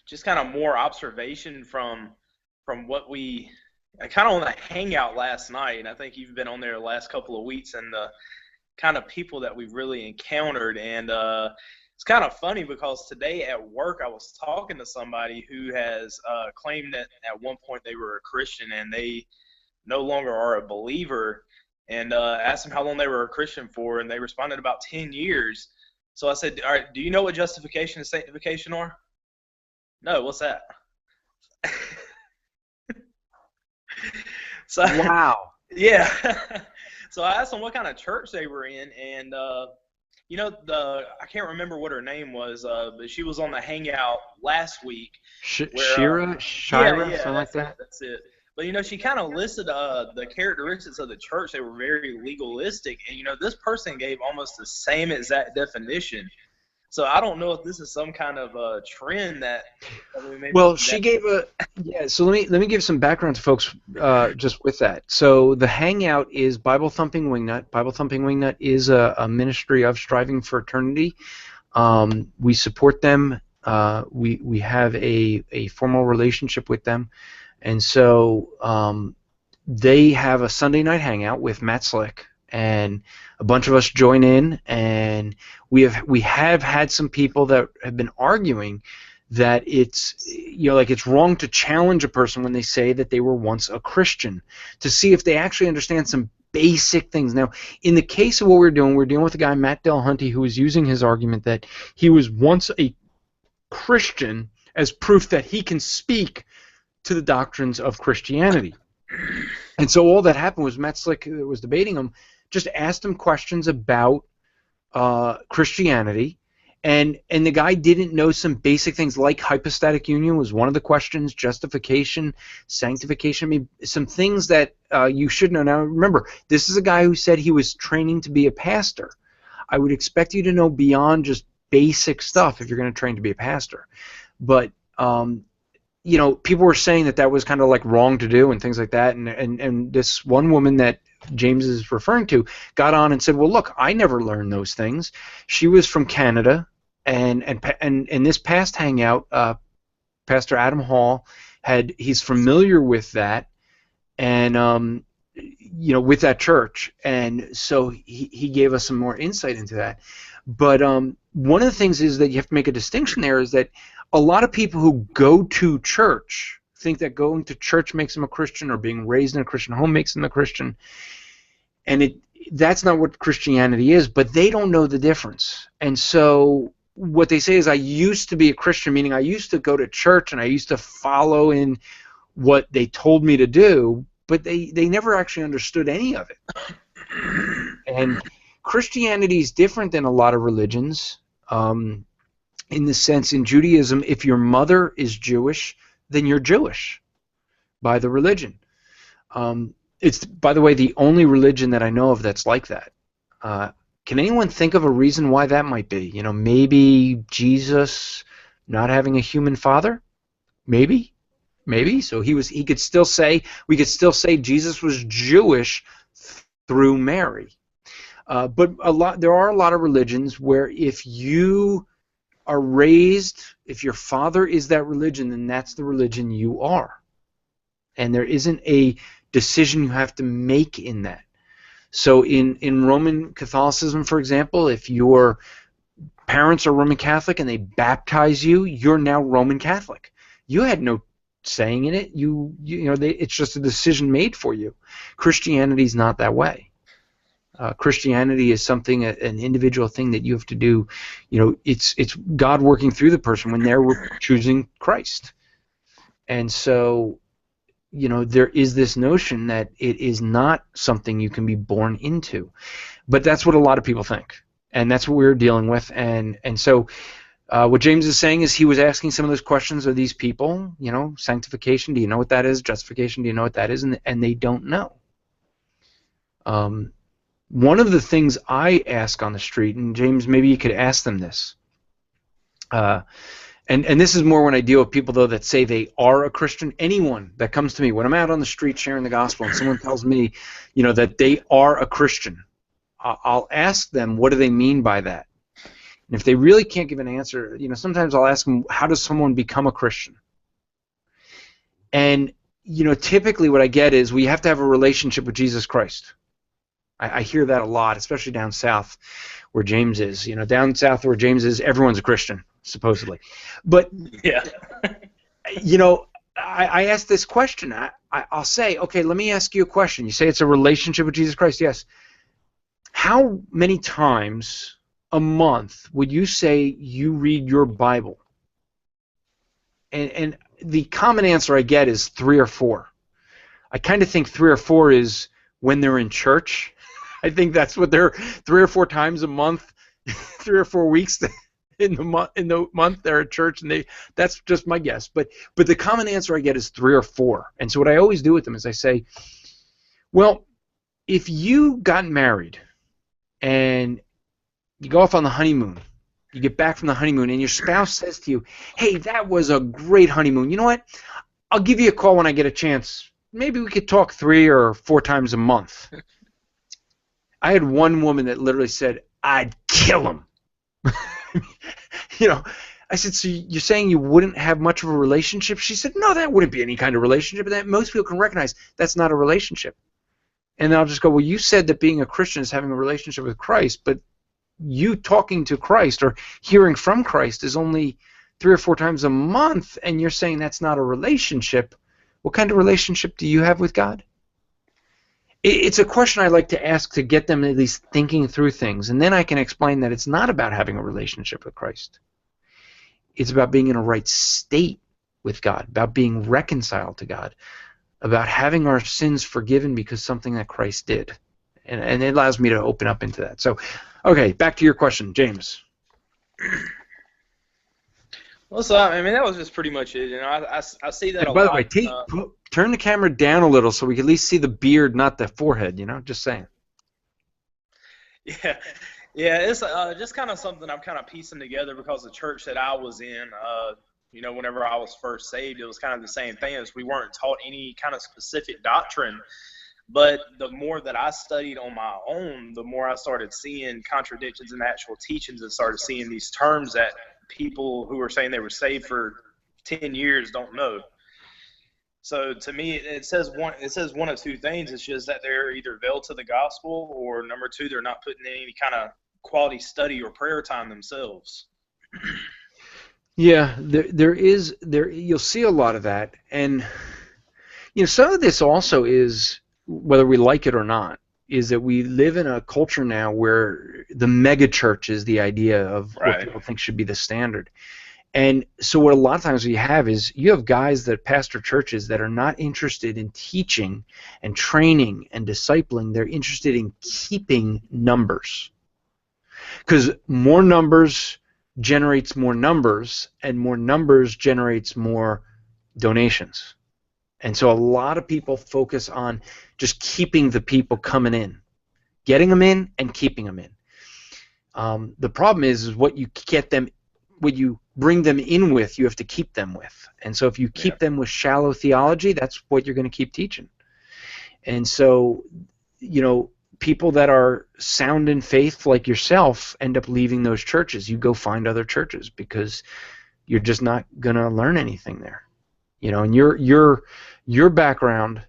just kind of more observation from what we kind of on the hangout last night, and I think you've been on there the last couple of weeks, and the kind of people that we've really encountered. And it's kind of funny because today at work I was talking to somebody who has claimed that at one point they were a Christian and they no longer are a believer, and asked them how long they were a Christian for, and they responded about 10 years. So I said, all right, do you know what justification and sanctification are? No, what's that? So, wow. Yeah. So I asked them what kind of church they were in, and I can't remember what her name was, but she was on the hangout last week. Shira, something like that. That's it. But she kind of listed the characteristics of the church. They were very legalistic, and this person gave almost the same exact definition. So I don't know if this is some kind of trend that. Well, she gave So let me give some background to folks just with that. So the Hangout is Bible Thumping Wingnut. Bible Thumping Wingnut is a ministry of Striving for Eternity. We support them. We have a formal relationship with them. And so they have a Sunday night hangout with Matt Slick, and a bunch of us join in, and we have had some people that have been arguing that it's it's wrong to challenge a person when they say that they were once a Christian, to see if they actually understand some basic things. Now, in the case of what we're dealing with a guy, Matt Delhunty, who is using his argument that he was once a Christian as proof that he can speak to the doctrines of Christianity. And so all that happened was Matt Slick, who was debating him, just asked him questions about Christianity, And the guy didn't know some basic things like hypostatic union was one of the questions, justification, sanctification, I mean, some things that you should know. Now, remember, this is a guy who said he was training to be a pastor. I would expect you to know beyond just basic stuff if you're going to train to be a pastor. But, you know, people were saying that that was kind of like wrong to do and things like that. And this one woman that James is referring to got on and said, well, look, I never learned those things. She was from Canada, and in this past hangout, Pastor Adam Hall he's familiar with that, and you know, with that church, and so he gave us some more insight into that. But one of the things is that you have to make a distinction there is that a lot of people who go to church think that going to church makes them a Christian or being raised in a Christian home makes them a Christian, and that's not what Christianity is, but they don't know the difference. And so what they say is, I used to be a Christian, meaning I used to go to church and I used to follow in what they told me to do, but they never actually understood any of it. And Christianity is different than a lot of religions, in the sense, in Judaism, if your mother is Jewish, then you're Jewish by the religion. It's, by the way, the only religion that I know of that's like that. Can anyone think of a reason why that might be? You know, maybe Jesus not having a human father? Maybe. So we could still say Jesus was Jewish through Mary. But there are a lot of religions where if you are raised, if your father is that religion, then that's the religion you are. And there isn't a decision you have to make in that. So in Roman Catholicism, for example, if your parents are Roman Catholic and they baptize you, you're now Roman Catholic. You had no saying in it. You know, it's just a decision made for you. Christianity is not that way. Christianity is something, an individual thing that you have to do. You know, it's God working through the person when they're choosing Christ. And so, you know, there is this notion that it is not something you can be born into. But that's what a lot of people think. And that's what we're dealing with. And so what James is saying is he was asking some of those questions of these people, you know, sanctification, do you know what that is? Justification, do you know what that is? And they don't know. One of the things I ask on the street, and James, maybe you could ask them this, and this is more when I deal with people, though, that say they are a Christian. Anyone that comes to me, when I'm out on the street sharing the gospel and someone tells me, you know, that they are a Christian, I'll ask them, what do they mean by that? And if they really can't give an answer, you know, sometimes I'll ask them, how does someone become a Christian? And, you know, typically what I get is, we have to have a relationship with Jesus Christ. I hear that a lot, especially down south where James is. You know, down south where James is, everyone's a Christian, supposedly. But, yeah, you know, I ask this question. I'll say, okay, let me ask you a question. You say it's a relationship with Jesus Christ. Yes. How many times a month would you say you read your Bible? And the common answer I get is 3 or 4. I kind of think 3 or 4 is when they're in church. I think that's what they're 3 or 4 times a month, 3 or 4 weeks in the month they're at church, and that's just my guess. But the common answer I get is 3 or 4. And so what I always do with them is I say, well, if you got married and you go off on the honeymoon, you get back from the honeymoon, and your spouse says to you, hey, that was a great honeymoon. You know what? I'll give you a call when I get a chance. Maybe we could talk 3 or 4 times a month. I had one woman that literally said, I'd kill him. You know, I said, so you're saying you wouldn't have much of a relationship? She said, no, that wouldn't be any kind of relationship. That most people can recognize that's not a relationship. And I'll just go, well, you said that being a Christian is having a relationship with Christ, but you talking to Christ or hearing from Christ is only 3 or 4 times a month, and you're saying that's not a relationship. What kind of relationship do you have with God? It's a question I like to ask to get them at least thinking through things, and then I can explain that it's not about having a relationship with Christ. It's about being in a right state with God, about being reconciled to God, about having our sins forgiven because something that Christ did. And it allows me to open up into that. So, okay, back to your question, James. Well, so I mean that was just pretty much it. You know, I see that And a by the way, lot. turn the camera down a little so we can at least see the beard, not the forehead. You know, just saying. Yeah, yeah, it's just kind of something I'm kind of piecing together because the church that I was in, you know, whenever I was first saved, it was kind of the same thing as we weren't taught any kind of specific doctrine. But the more that I studied on my own, the more I started seeing contradictions in actual teachings and started seeing these terms that people who were saying they were saved for 10 years don't know. So to me, it says one of two things. It's just that they're either veiled to the gospel, or number two, they're not putting in any kind of quality study or prayer time themselves. Yeah, you'll see a lot of that, and you know, some of this also is, whether we like it or not, is that we live in a culture now where the mega church is the idea of what Right. people think should be the standard. And so what a lot of times we have is you have guys that pastor churches that are not interested in teaching and training and discipling. They're interested in keeping numbers. Because more numbers generates more numbers, and more numbers generates more donations. And so a lot of people focus on just keeping the people coming in, getting them in and keeping them in. The problem is what you get them, what you bring them in with, you have to keep them with. And so if you keep them with shallow theology, that's what you're going to keep teaching. And so, you know, people that are sound in faith like yourself end up leaving those churches. You go find other churches because you're just not going to learn anything there. You know, and your background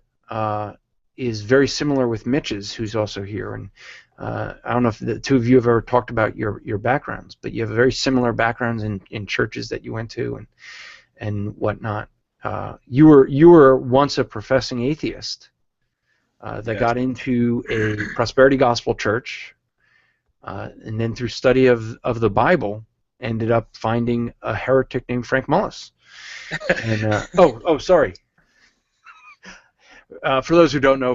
is very similar with Mitch's, who's also here. And I don't know if the two of you have ever talked about your backgrounds, but you have very similar backgrounds in churches that you went to and whatnot. You were once a professing atheist that got into a prosperity gospel church, and then through study of the Bible ended up finding a heretic named Frank Mullis. And sorry. For those who don't know,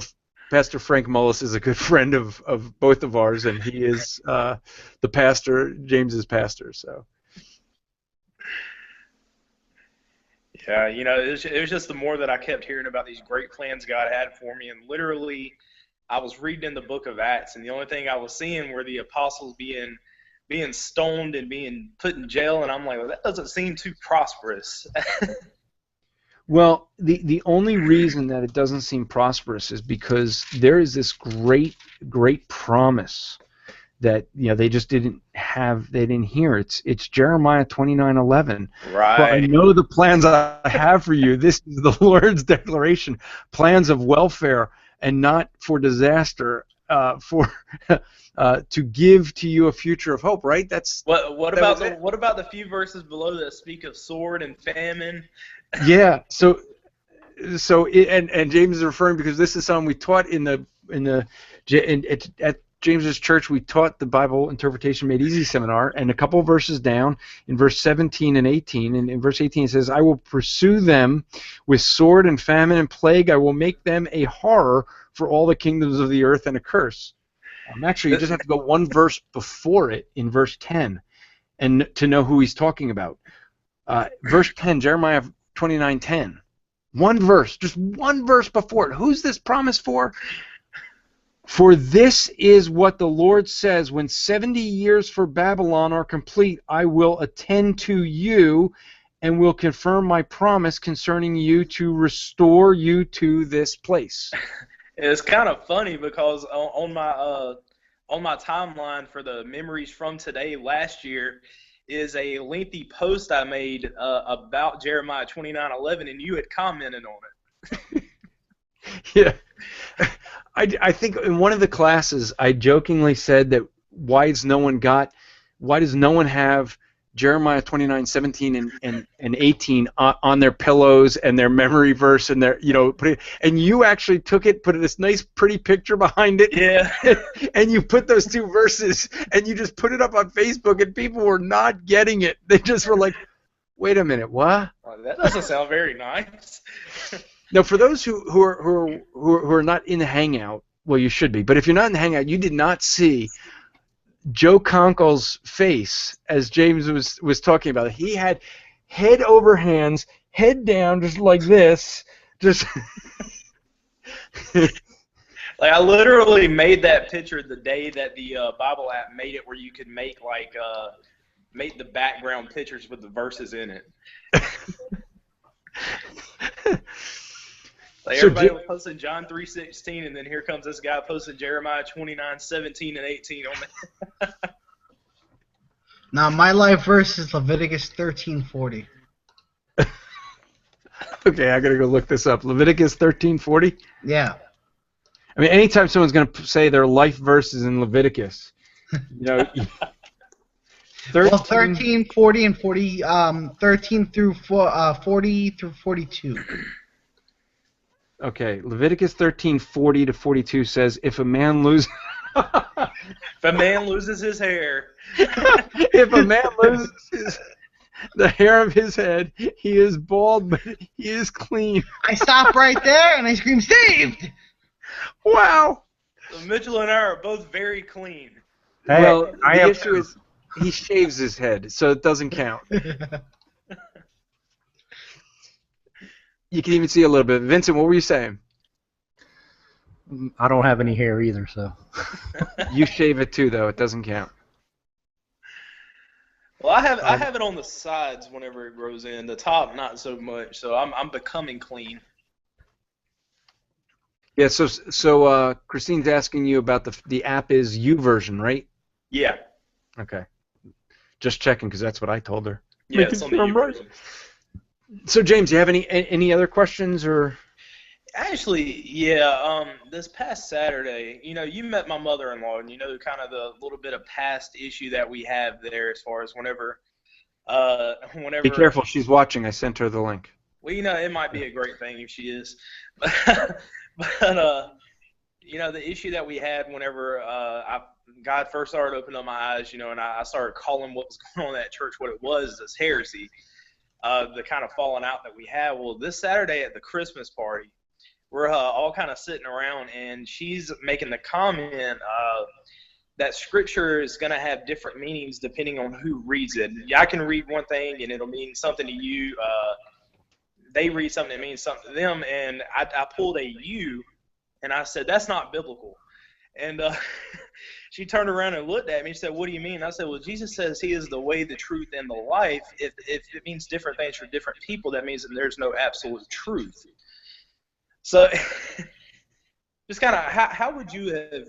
Pastor Frank Mullis is a good friend of both of ours, and he is the pastor, James's pastor. So. Yeah, you know, it was just the more that I kept hearing about these great plans God had for me, and literally, I was reading in the book of Acts, and the only thing I was seeing were the apostles being stoned and being put in jail, and I'm like, well, that doesn't seem too prosperous. Well, the only reason that it doesn't seem prosperous is because there is this great promise that, you know, they just didn't hear. It's Jeremiah 29:11. Right. For I know the plans I have for you. This is the Lord's declaration: plans of welfare and not for disaster, to give to you a future of hope. Right? What about the few verses below that speak of sword and famine? Yeah. So and James is referring, because this is something we taught at James's church. We taught the Bible Interpretation Made Easy seminar, and a couple of verses down in verse 17 and 18. And in verse 18 it says, "I will pursue them with sword and famine and plague. I will make them a horror for all the kingdoms of the earth and a curse." Actually, you just have to go one verse before it in verse 10, and to know who he's talking about. Verse 10, Jeremiah 29:10. One verse, just one verse before it. Who's this promise for? For this is what the Lord says: when 70 years for Babylon are complete, I will attend to you and will confirm my promise concerning you to restore you to this place. It's kind of funny because on my timeline for the memories from today last year is a lengthy post I made about Jeremiah 29:11, and you had commented on it. Yeah. I think in one of the classes I jokingly said that why does no one have Jeremiah 29:17 and 18 on their pillows and their memory verse and their, you know, and you actually took it, put this nice pretty picture behind it. Yeah. And you put those two verses and you just put it up on Facebook, and people were not getting it. They just were like, "Wait a minute, what?" Well, that doesn't sound very nice. Now, for those who are not in the hangout, well, you should be. But if you're not in the hangout, you did not see Joe Conkle's face as James was talking about it. He had head over hands, head down, just like this, just. Like I literally made that picture the day that the Bible app made it, where you could make make the background pictures with the verses in it. Like So everybody was posting John 3:16, and then here comes this guy posting Jeremiah 29:17 and 18 on that. Now, my life verse is Leviticus 13:40. Okay, I gotta go look this up. Leviticus 13:40. Yeah. I mean, anytime someone's gonna say their life verse is in Leviticus, you know. 13, 40, and 40. 13 through 40 through 42. Okay, Leviticus 13:40 to 42 says, if a man loses. If a man loses his hair. If a man loses the hair of his head, he is bald, but he is clean. I stop right there and I scream, saved! Wow. So Mitchell and I are both very clean. Hey, Well, I the have issue is he shaves his head, so it doesn't count. You can even see a little bit. Vincent, what were you saying? I don't have any hair either, so. You shave it too, though. It doesn't count. Well, I have it on the sides whenever it grows in. The top, not so much. So I'm becoming clean. Yeah. So Christine's asking you about the app is YouVersion, right? Yeah. Okay. Just checking because that's what I told her. Yeah, Making it's on the sure I'm right. version. So James, do you have any other questions or? Actually, yeah. This past Saturday, you met my mother-in-law, and kind of the little bit of past issue that we have there as far as whenever. Be careful, she's watching. I sent her the link. Well, it might be a great thing if she is, but the issue that we had whenever God first started opening up my eyes, and I started calling what was going on at church what it was, this heresy, the kind of falling out that we had. Well, this Saturday at the Christmas party, we're all kind of sitting around, and she's making the comment that Scripture is going to have different meanings depending on who reads it. I can read one thing, and it'll mean something to you. They read something that means something to them, and I pulled a "you," and I said, that's not biblical. And she turned around and looked at me and said, what do you mean? I said, well, Jesus says he is the way, the truth, and the life. If it means different things for different people, that means that there's no absolute truth. So just kind of how would you have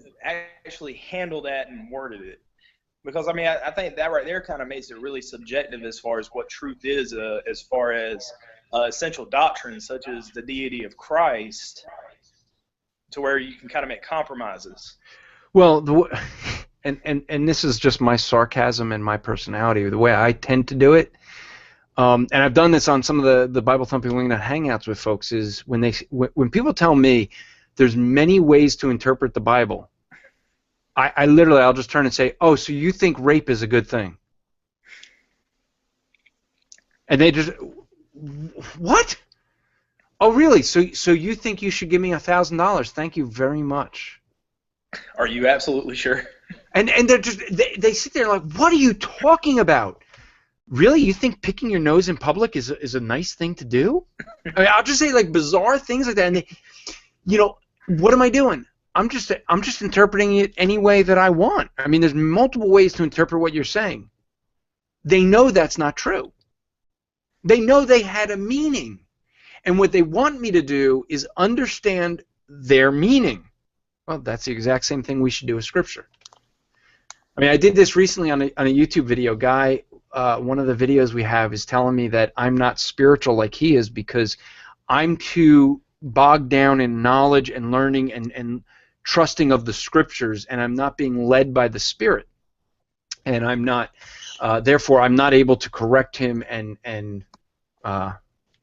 actually handled that and worded it? Because, I think that right there kind of makes it really subjective as far as what truth is, as far as essential doctrines such as the deity of Christ, to where you can kind of make compromises. Well, and this is just my sarcasm and my personality, the way I tend to do it. And I've done this on some of the Bible Thumping Wingnut hangouts with folks, is when people tell me there's many ways to interpret the Bible, I'll just turn and say, oh, so you think rape is a good thing? And they just, what? Oh, really? So you think you should give me $1,000? Thank you very much. Are you absolutely sure? And they're just they sit there like, what are you talking about? Really? You think picking your nose in public is a nice thing to do? I'll just say like bizarre things like that, and what am I doing? I'm just interpreting it any way that I want. There's multiple ways to interpret what you're saying. They know that's not true. They know they had a meaning, and what they want me to do is understand their meaning. Well, that's the exact same thing we should do with Scripture. I did this recently on a YouTube video. Guy, one of the videos we have is telling me that I'm not spiritual like he is because I'm too bogged down in knowledge and learning and trusting of the Scriptures, and I'm not being led by the Spirit. And I'm not, therefore, I'm not able to correct him and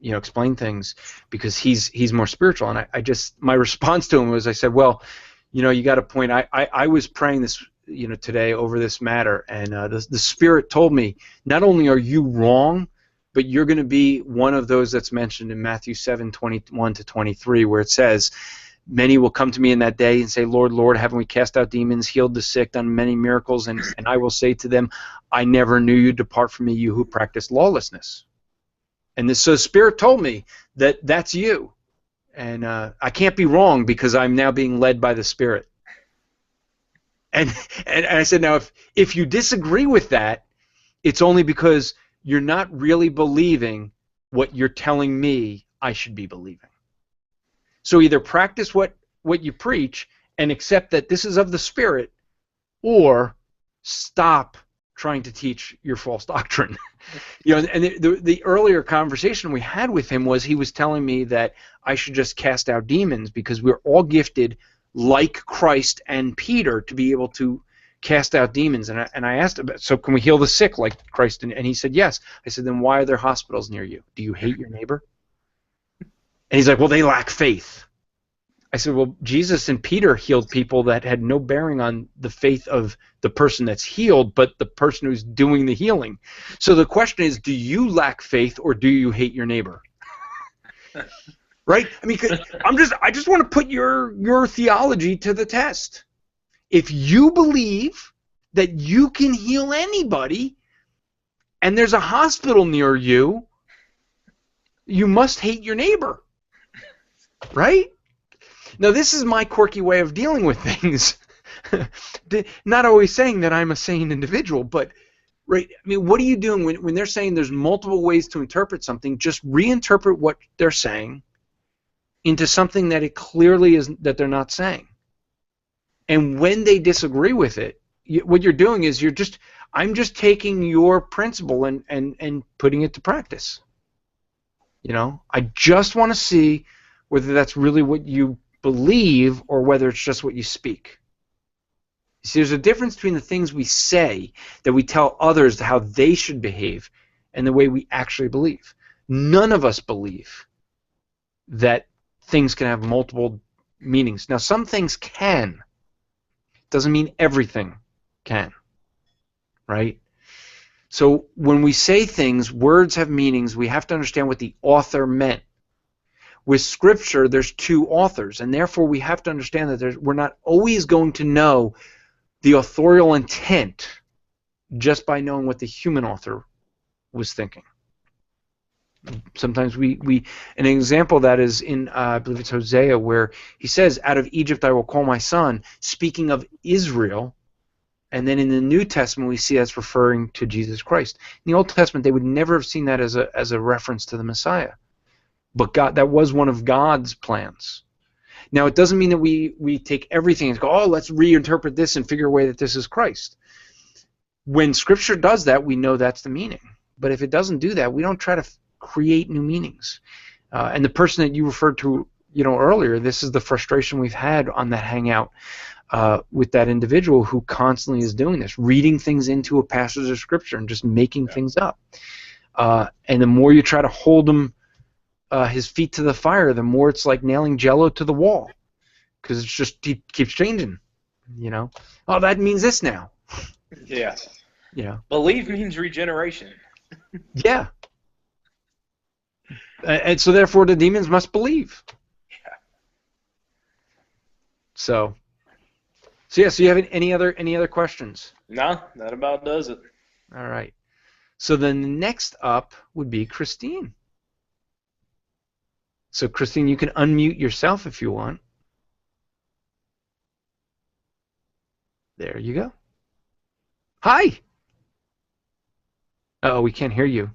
explain things because he's more spiritual. And my response to him was, I said, well, you got a point. I was praying this, today over this matter, and the Spirit told me, not only are you wrong, but you're going to be one of those that's mentioned in Matthew 7:21 to 23, where it says Many will come to me in that day and say, Lord, Lord, haven't we cast out demons, healed the sick, done many miracles? And I will say to them, I never knew you. Depart from me, you who practice lawlessness. And this, so the Spirit told me that that's you. And I can't be wrong because I'm now being led by the Spirit. And I said, now, if you disagree with that, it's only because you're not really believing what you're telling me I should be believing. So either practice what you preach and accept that this is of the Spirit, or stop trying to teach your false doctrine. And the earlier conversation we had with him was he was telling me that I should just cast out demons because we're all gifted like Christ and Peter to be able to cast out demons. And I asked him, so can we heal the sick like Christ? And he said yes. I said, then why are there hospitals near you? Do you hate your neighbor? And he's like, well, they lack faith. I said, well, Jesus and Peter healed people that had no bearing on the faith of the person that's healed, but the person who's doing the healing. So the question is, do you lack faith or do you hate your neighbor? Right? I mean, I just want to put your theology to the test. If you believe that you can heal anybody and there's a hospital near you, you must hate your neighbor. Right? Now, this is my quirky way of dealing with things. Not always saying that I'm a sane individual, but right? I mean, what are you doing when they're saying there's multiple ways to interpret something? Just reinterpret what they're saying into something that it clearly is that they're not saying. And when they disagree with it, what you're doing is I'm just taking your principle and putting it to practice. I just want to see whether that's really what you believe or whether it's just what you speak. You see, there's a difference between the things we say that we tell others how they should behave and the way we actually believe. None of us believe that things can have multiple meanings. Now, some things can. Doesn't mean everything can. Right? So when we say things, words have meanings. We have to understand what the author meant. With Scripture, there's two authors, and therefore we have to understand that we're not always going to know the authorial intent just by knowing what the human author was thinking. Sometimes an example of that is in, I believe it's Hosea, where he says, out of Egypt I will call my son, speaking of Israel. And then in the New Testament we see that's referring to Jesus Christ. In the Old Testament they would never have seen that as a reference to the Messiah. But God, that was one of God's plans. Now, it doesn't mean that we take everything and go, oh, let's reinterpret this and figure a way that this is Christ. When Scripture does that, we know that's the meaning. But if it doesn't do that, we don't try to create new meanings. And the person that you referred to, earlier, this is the frustration we've had on that hangout with that individual who constantly is doing this, reading things into a passage of Scripture and just making things up. And the more you try to hold them his feet to the fire, the more it's like nailing Jello to the wall, because it's just keeps changing. Oh, that means this now. Yeah. Yeah. Believe means regeneration. Yeah. And so therefore the demons must believe. Yeah. So yeah. So you have any other questions? No, that about does it. All right. So then next up would be Christine. So, Christine, you can unmute yourself if you want. There you go. Hi! Uh-oh, we can't hear you.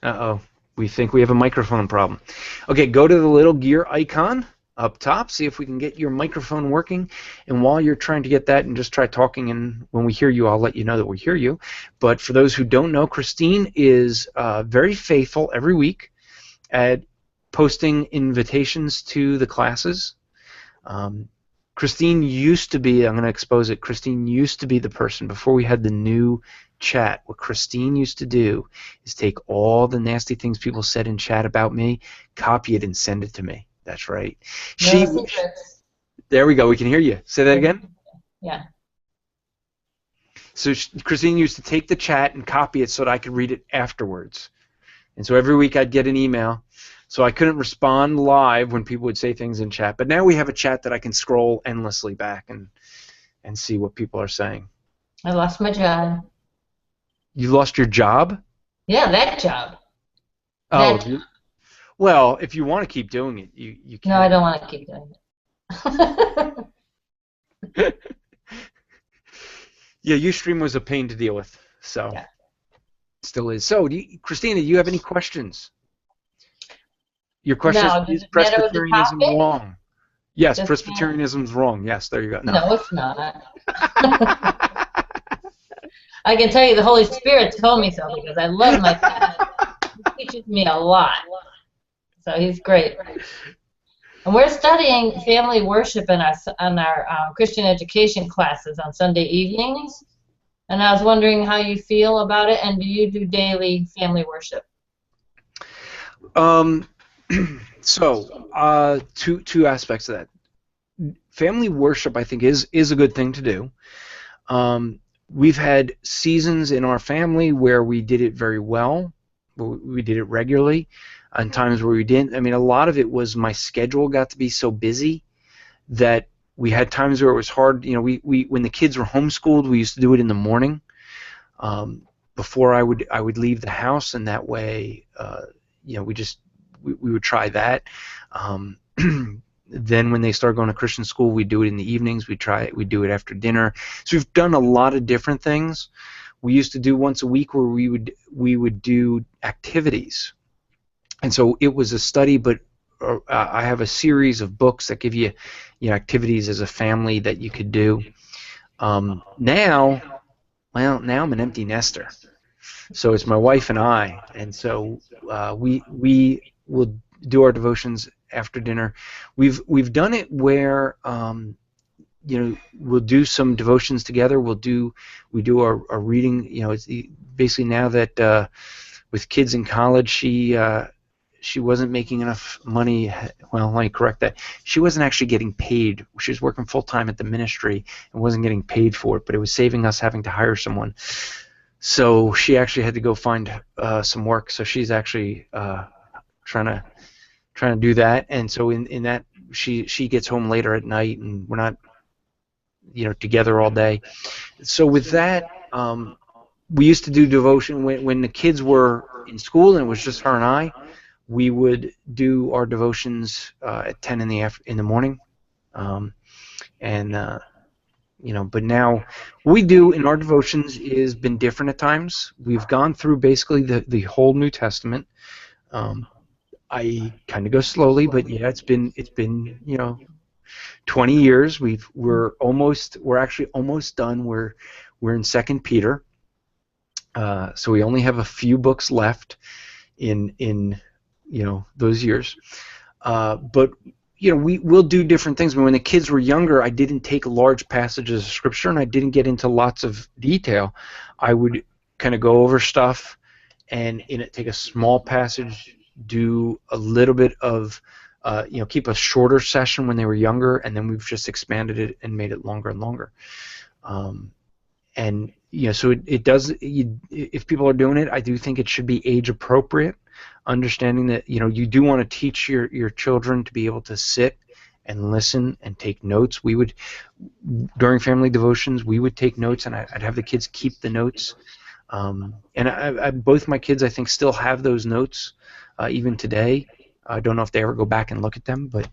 Uh-oh, we think we have a microphone problem. Okay, go to the little gear icon up top, see if we can get your microphone working. And while you're trying to get that, and just try talking, and when we hear you, I'll let you know that we hear you. But for those who don't know, Christine is very faithful every week at posting invitations to the classes. Christine used to be, I'm going to expose it, Christine used to be the person, before we had the new chat, what Christine used to do is take all the nasty things people said in chat about me, copy it, and send it to me. That's right. No secrets. There we go, we can hear you. Say that again? Yeah. So Christine used to take the chat and copy it so that I could read it afterwards. And so every week I'd get an email. So I couldn't respond live when people would say things in chat. But now we have a chat that I can scroll endlessly back and see what people are saying. I lost my job. You lost your job? Yeah, that job. Oh, That, well, if you want to keep doing it, you can. no, I don't want to keep doing it. Yeah, Ustream was a pain to deal with, so Yeah. still is. So, Christina, do you have any questions? Your question No, is does it matter what the Presbyterianism topic? wrong? Yes, Does it Presbyterianism's wrong. Yes, there you go. No, it's not. I can tell you the Holy Spirit told me so because I love my dad. He teaches me a lot. So he's great. And we're studying family worship in our Christian education classes on Sunday evenings. And I was wondering how you feel about it, and do you do daily family worship? So, two aspects of that. Family worship, I think, is a good thing to do. We've had seasons in our family where we did it very well. We did it regularly, and times where we didn't. I mean, a lot of it was my schedule got to be so busy that we had times where it was hard. You know, we when the kids were homeschooled, we used to do it in the morning before I would leave the house, and that way, you know, we would try that. Then when they started going to Christian school, we'd do it in the evenings. We'd do it after dinner. So we've done a lot of different things. We used to do once a week where we would do activities, and so it was a study. But I have a series of books that give you, activities as a family that you could do. Now I'm an empty nester, so it's my wife and I, and so we will do our devotions after dinner. We've done it where we'll do some devotions together. We do our reading. It's basically now that with kids in college, she wasn't making enough money. Well, let me correct that. She wasn't actually getting paid. She was working full time at the ministry and wasn't getting paid for it, but it was saving us having to hire someone. So she actually had to go find some work. So she's actually trying to do that, and so in that she gets home later at night, and we're not together all day. So with that, we used to do devotion when the kids were in school and it was just her and I. We would do our devotions at 10 in the morning, but now what we do in our devotions has been different at times. We've gone through basically the whole New Testament. I kind of go slowly, but yeah, it's been 20 years. We're actually almost done. We're in 2 Peter, so we only have a few books left in those years. But we'll do different things. When the kids were younger, I didn't take large passages of scripture, and I didn't get into lots of detail. I would kind of go over stuff, and take a small passage, do a little bit of keep a shorter session when they were younger, and then we've just expanded it and made it longer and longer. So it does. If people are doing it, I do think it should be age appropriate, understanding that you do want to teach your children to be able to sit and listen and take notes. We would, during family devotions, we would take notes, and I'd have the kids keep the notes. And both my kids, I think, still have those notes even today. I don't know if they ever go back and look at them, but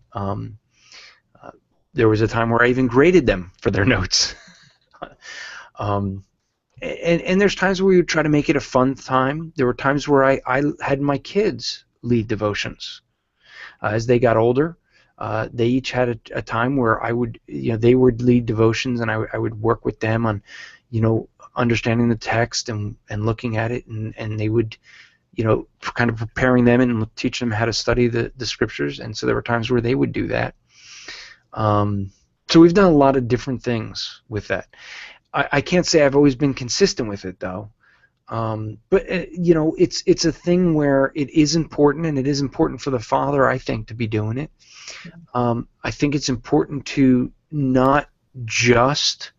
there was a time where I even graded them for their notes. And there's times where we would try to make it a fun time. There were times where I had my kids lead devotions. As they got older, they each had a time where I would, they would lead devotions, and I would work with them on, understanding the text and looking at it, and they would, kind of preparing them and teach them how to study the scriptures. And so there were times where they would do that. So we've done a lot of different things with that. I can't say I've always been consistent with it, though. But it's a thing where it is important, and it is important for the father, I think, to be doing it. I think it's important to not just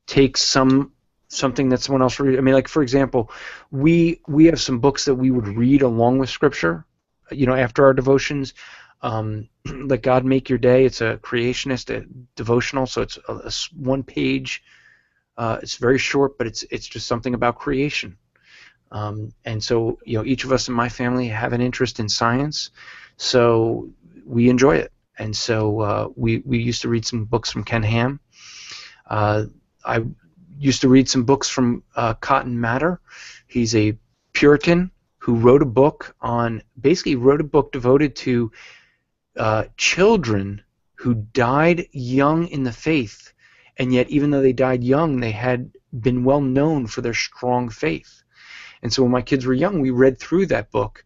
take something that someone else read. I mean, like, for example, we have some books that we would read along with scripture after our devotions. Let God Make Your Day. It's a creationist devotional, so it's one page. It's very short, but it's just something about creation. And so, each of us in my family have an interest in science, so we enjoy it. And so we used to read some books from Ken Ham. I used to read some books from Cotton Mather. He's a Puritan who wrote a book devoted to children who died young in the faith, and yet even though they died young, they had been well known for their strong faith. And so when my kids were young, we read through that book,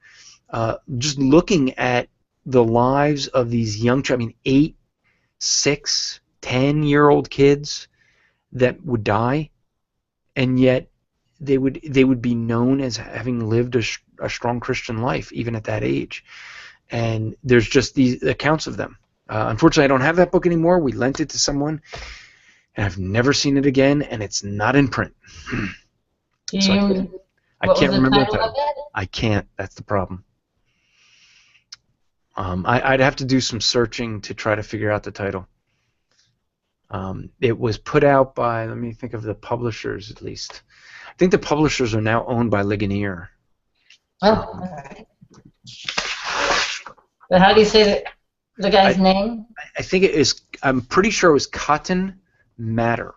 just looking at the lives of these young children, 8, 6, 10-year-old kids that would die, and yet they would be known as having lived a strong Christian life even at that age. And there's just these accounts of them. Unfortunately, I don't have that book anymore. We lent it to someone, and I've never seen it again, and it's not in print. So I can't remember the title. I can't. That's the problem. I'd have to do some searching to try to figure out the title. It was put out by, let me think of the publishers at least. I think the publishers are now owned by Ligonier. Oh, all right. But how do you say the guy's name? I think it is. I'm pretty sure it was Cotton Mather.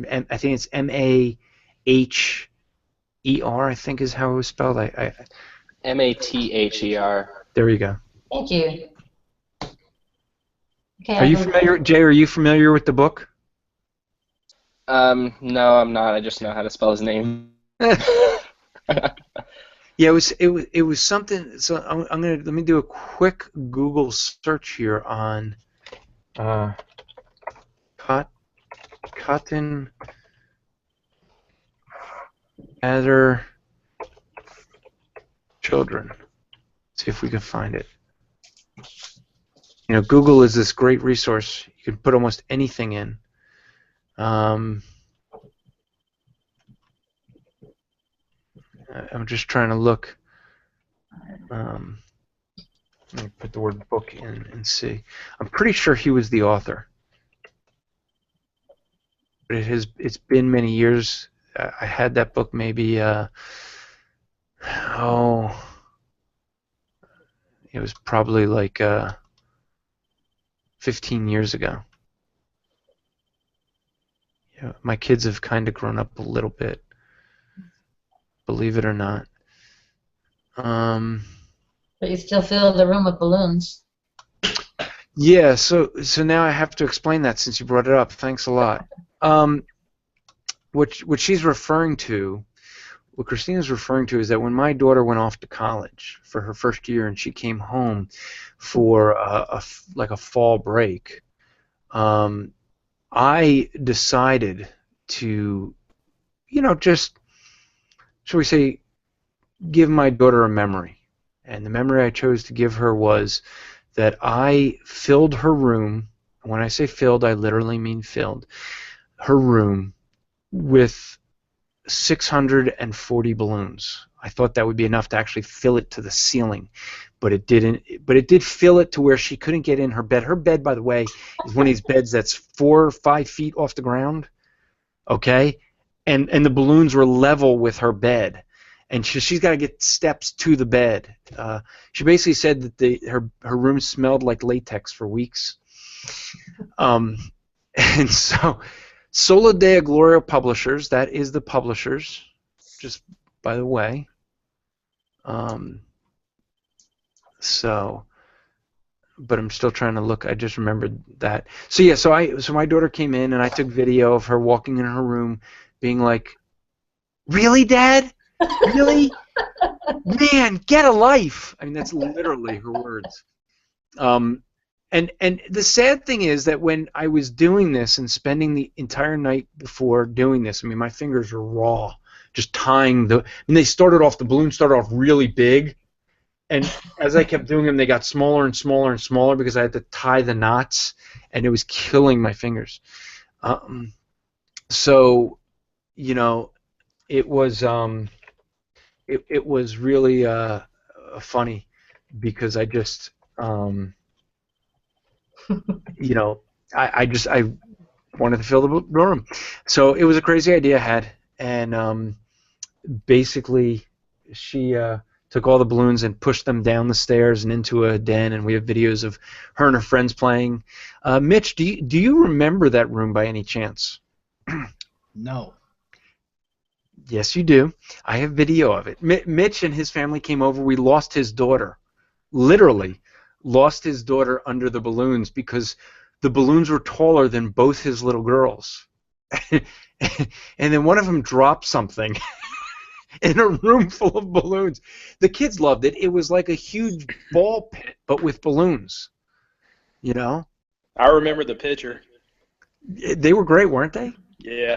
And I think it's Mather. I think is how it was spelled. Mather. There you go. Thank you. Okay. Are you familiar, Jay? Are you familiar with the book? No, I'm not. I just know how to spell his name. Yeah, it was something. So let me do a quick Google search here on Cotton Mather children. See if we can find it. Google is this great resource. You can put almost anything in. I'm just trying to look. Let me put the word book in and see. I'm pretty sure he was the author. But it's been many years. I had that book maybe, it was probably like 15 years ago. My kids have kind of grown up a little bit, believe it or not. But you still fill the room with balloons. Yeah, so now I have to explain that since you brought it up. Thanks a lot. What she's referring to, what Christina's referring to, is that when my daughter went off to college for her first year and she came home for a fall break, I decided to, just, shall we say, give my daughter a memory. And the memory I chose to give her was that I filled her room. When I say filled, I literally mean filled her room with 640 balloons. I thought that would be enough to actually fill it to the ceiling, but it didn't. But it did fill it to where she couldn't get in her bed. Her bed, by the way, is one of these beds that's 4 or 5 feet off the ground. Okay, and the balloons were level with her bed, and she's got to get steps to the bed. She basically said that her room smelled like latex for weeks. And so, Sola Dea Gloria Publishers, that is the publishers, just by the way. But I'm still trying to look. I just remembered that. So yeah, so my daughter came in and I took video of her walking in her room, being like, "Really, Dad? Really? Man, get a life!" I mean, that's literally her words. And the sad thing is that when I was doing this and spending the entire night before doing this, I mean, my fingers were raw, just tying the. I mean, the balloons started off really big, and as I kept doing them, they got smaller and smaller and smaller because I had to tie the knots, and it was killing my fingers. So, it was it was really funny because I just, you know, I wanted to fill the room. So it was a crazy idea I had, and basically she took all the balloons and pushed them down the stairs and into a den, and we have videos of her and her friends playing. Mitch, do you remember that room by any chance? No. Yes, you do. I have video of it. Mitch and his family came over. We lost his daughter. Literally lost his daughter under the balloons because the balloons were taller than both his little girls. And then one of them dropped something in a room full of balloons. The kids loved it. It was like a huge ball pit, but with balloons. You know? I remember the picture. They were great, weren't they? Yeah.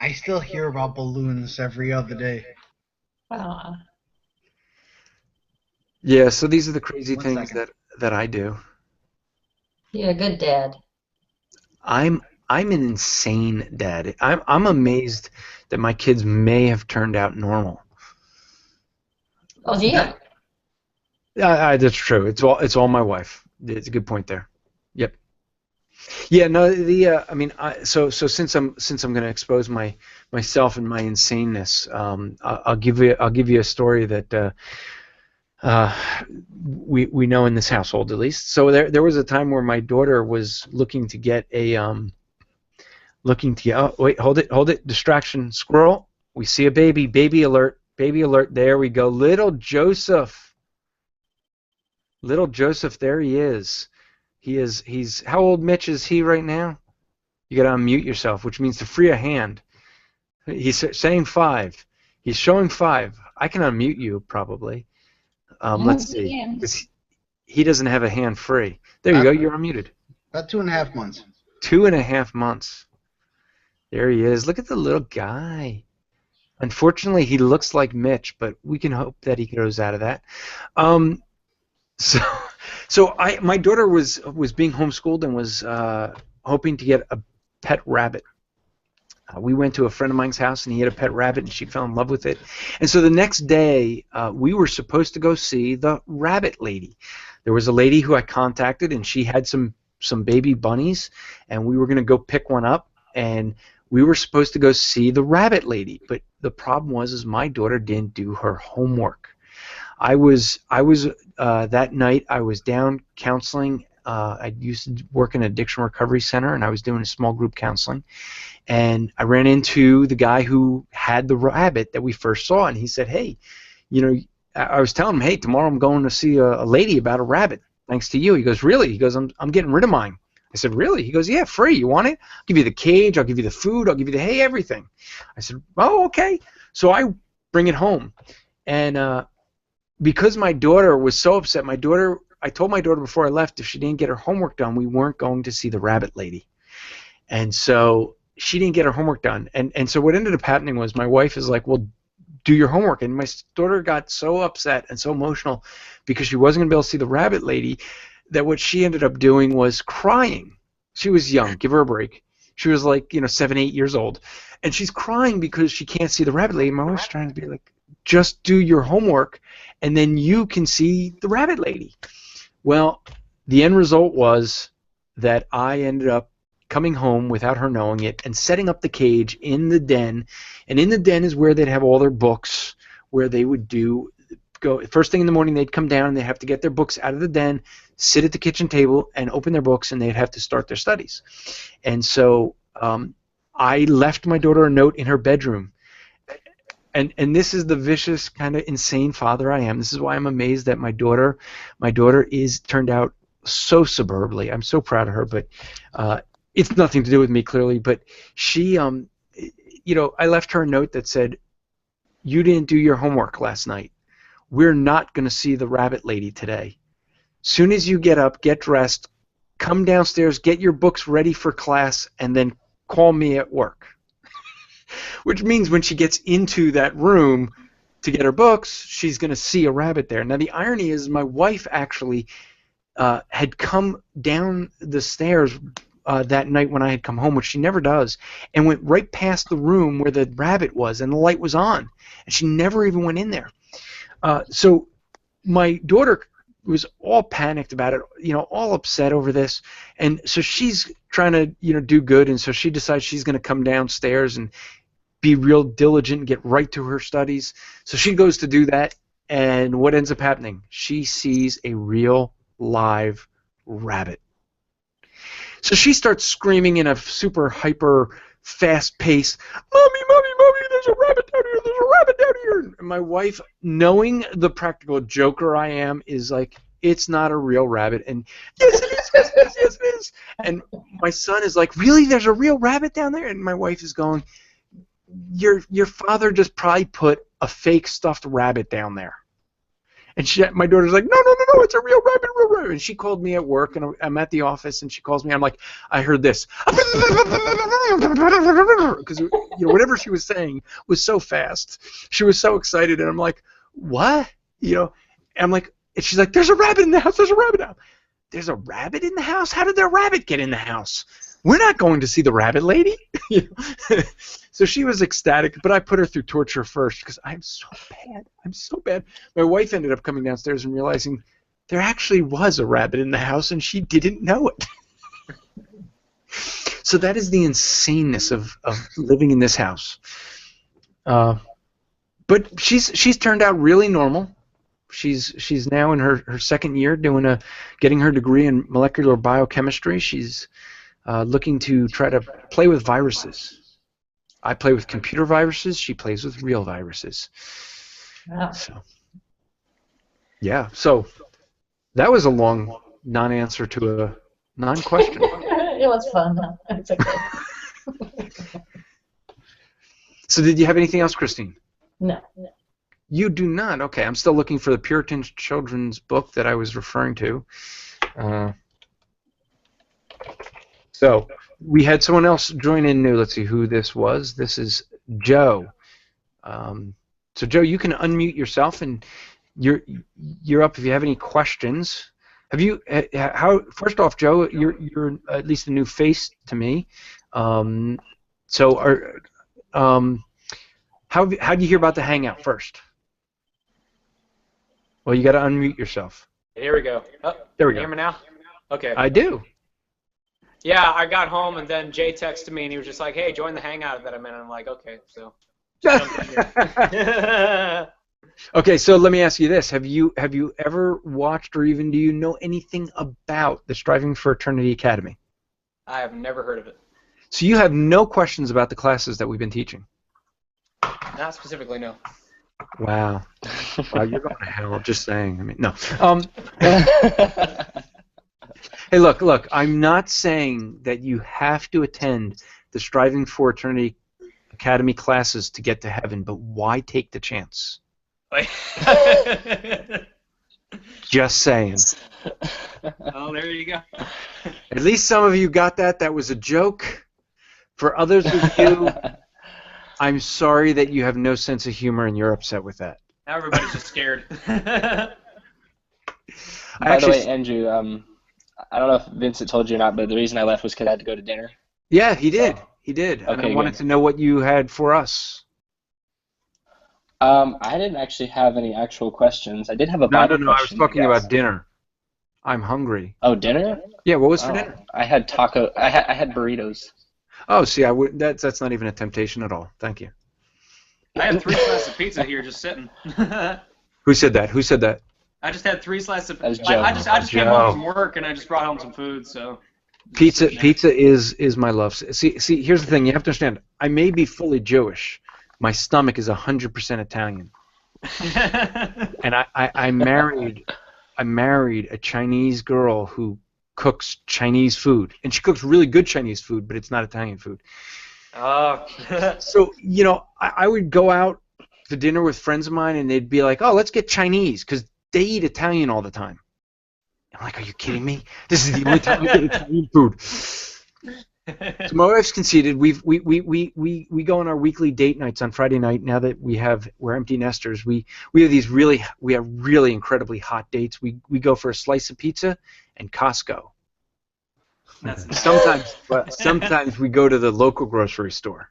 I still hear about balloons every other day. Yeah, so these are the crazy One things second. that I do. You're a good dad. I'm an insane dad. I'm amazed that my kids may have turned out normal. Oh, yeah. That's true. It's all my wife. It's a good point there. Yep. Yeah. No. I mean, so since I'm going to expose myself and my insaneness, I'll give you a story that we know in this household at least. So there was a time where my daughter was looking to get a oh, wait, hold it, distraction, squirrel. We see a baby alert, there we go. Little Joseph, there he is. He's how old, Mitch, is he right now? You gotta unmute yourself, which means to free a hand. He's saying 5. He's showing 5. I can unmute you probably. Let's see, because he doesn't have a hand free. There you go, you're unmuted. About 2.5 months. 2.5 months. There he is. Look at the little guy. Unfortunately, he looks like Mitch, but we can hope that he grows out of that. So my daughter was being homeschooled and was hoping to get a pet rabbit. We went to a friend of mine's house, and he had a pet rabbit, and she fell in love with it. And so the next day, we were supposed to go see the rabbit lady. There was a lady who I contacted, and she had some baby bunnies, and we were going to go pick one up, and we were supposed to go see the rabbit lady. But the problem was my daughter didn't do her homework. I was that night I was down counseling. I used to work in an addiction recovery center, and I was doing a small group counseling. And I ran into the guy who had the rabbit that we first saw, and he said, "Hey, you know," I was telling him, "Hey, tomorrow I'm going to see a lady about a rabbit, thanks to you." He goes, "Really?" He goes, I'm getting rid of mine." I said, "Really?" He goes, "Yeah, free. You want it? I'll give you the cage, I'll give you the food, I'll give you the hay, everything." I said, "Oh, okay." So I bring it home, and because my daughter was so upset, I told my daughter before I left if she didn't get her homework done, we weren't going to see the rabbit lady. And so she didn't get her homework done. And so what ended up happening was my wife is like, "Well, do your homework." And my daughter got so upset and so emotional because she wasn't going to be able to see the rabbit lady that what she ended up doing was crying. She was young. Give her a break. She was like, 7, 8 years old. And she's crying because she can't see the rabbit lady. My wife's trying to be like, "Just do your homework, and then you can see the rabbit lady." Well, the end result was that I ended up coming home without her knowing it and setting up the cage in the den. And in the den is where they'd have all their books, where they would go first thing in the morning, they'd come down and they'd have to get their books out of the den, sit at the kitchen table and open their books, and they'd have to start their studies. And so I left my daughter a note in her bedroom. And this is the vicious, kind of insane father I am. This is why I'm amazed that my daughter is turned out so superbly. I'm so proud of her, but it's nothing to do with me, clearly. But she, I left her a note that said, "You didn't do your homework last night. We're not going to see the rabbit lady today. Soon as you get up, get dressed, come downstairs, get your books ready for class, and then call me at work." Which means when she gets into that room to get her books, she's going to see a rabbit there. Now, the irony is my wife actually had come down the stairs that night when I had come home, which she never does, and went right past the room where the rabbit was, and the light was on. And she never even went in there. So my daughter was all panicked about it, all upset over this, and so she's trying to, do good, and so she decides she's going to come downstairs and be real diligent and get right to her studies. So she goes to do that, and what ends up happening? She sees a real live rabbit. So she starts screaming in a super hyper fast pace, "Mommy, mommy, mommy, there's a rabbit down here, there's a rabbit down here." And my wife, knowing the practical joker I am, is like, "It's not a real rabbit." And yes it is, yes it is, yes it is. And my son is like, "Really, there's a real rabbit down there?" And my wife is going, your father just probably put a fake stuffed rabbit down there. And my daughter's like, "No, no, no, no, it's a real rabbit, real rabbit." And she called me at work, and I'm at the office, and she calls me. I'm like, "I heard this," because whatever she was saying was so fast. She was so excited, and I'm like, "What?" And I'm like, and she's like, "There's a rabbit in the house. There's a rabbit now." There's a rabbit in the house? How did the rabbit get in the house? We're not going to see the rabbit lady. So she was ecstatic, but I put her through torture first because I'm so bad. I'm so bad. My wife ended up coming downstairs and realizing there actually was a rabbit in the house, and she didn't know it. So that is the insaneness of living in this house. But she's turned out really normal. She's now in her second year getting her degree in molecular biochemistry. She's looking to try to play with viruses. I play with computer viruses. She plays with real viruses. Wow. So, yeah. So that was a long non-answer to a non-question. It was fun, though. It's okay. So did you have anything else, Christine? No. You do not. Okay. I'm still looking for the Puritan children's book that I was referring to. So we had someone else join in new. Let's see who this was. This is Joe. So Joe, you can unmute yourself, and you're up if you have any questions. Have you? First off, Joe, you're at least a new face to me. How did you hear about the hangout first? Well, you got to unmute yourself. Here we go. Oh, there we go. Hear me now? Okay. I do. Yeah, I got home, and then Jay texted me, and he was just like, "Hey, join the hangout that I'm in." And I'm like, "Okay." So. Okay, so let me ask you this: Have you ever watched, or even do you know anything about the Striving for Eternity Academy? I have never heard of it. So you have no questions about the classes that we've been teaching? Not specifically, no. Wow. Wow, you're going to hell. Just saying. I mean, no. Hey, look. I'm not saying that you have to attend the Striving for Eternity Academy classes to get to heaven, but why take the chance? Just saying. Oh, there you go. At least some of you got that. That was a joke. For others of you, I'm sorry that you have no sense of humor and you're upset with that. Now everybody's just scared. By the way, Andrew, I don't know if Vincent told you or not, but the reason I left was because I had to go to dinner. Yeah, he did. He did. Okay, and I wanted to know what you had for us. I didn't actually have any actual questions. I did have a Bible No, I was question, talking about dinner. I'm hungry. Oh, dinner? Yeah, what was for dinner? I had taco. I had burritos. Oh, see, that's not even a temptation at all. Thank you. I had 3 slices of pizza here just sitting. Who said that? Who said that? I just had 3 slices of pizza. Joe. I just came home from work and I just brought home some food, so. Pizza is my love. See, here's the thing. You have to understand. I may be fully Jewish. My stomach is 100% Italian. And I married a Chinese girl who cooks Chinese food, and she cooks really good Chinese food, but it's not Italian food. Oh. So I would go out to dinner with friends of mine, and they'd be like, "Oh, let's get Chinese," because they eat Italian all the time. I'm like, "Are you kidding me? This is the only time we get Italian food." So my wife's conceded. We go on our weekly date nights on Friday night. Now that we're empty nesters, we have really incredibly hot dates. We go for a slice of pizza and Costco. Sometimes we go to the local grocery store.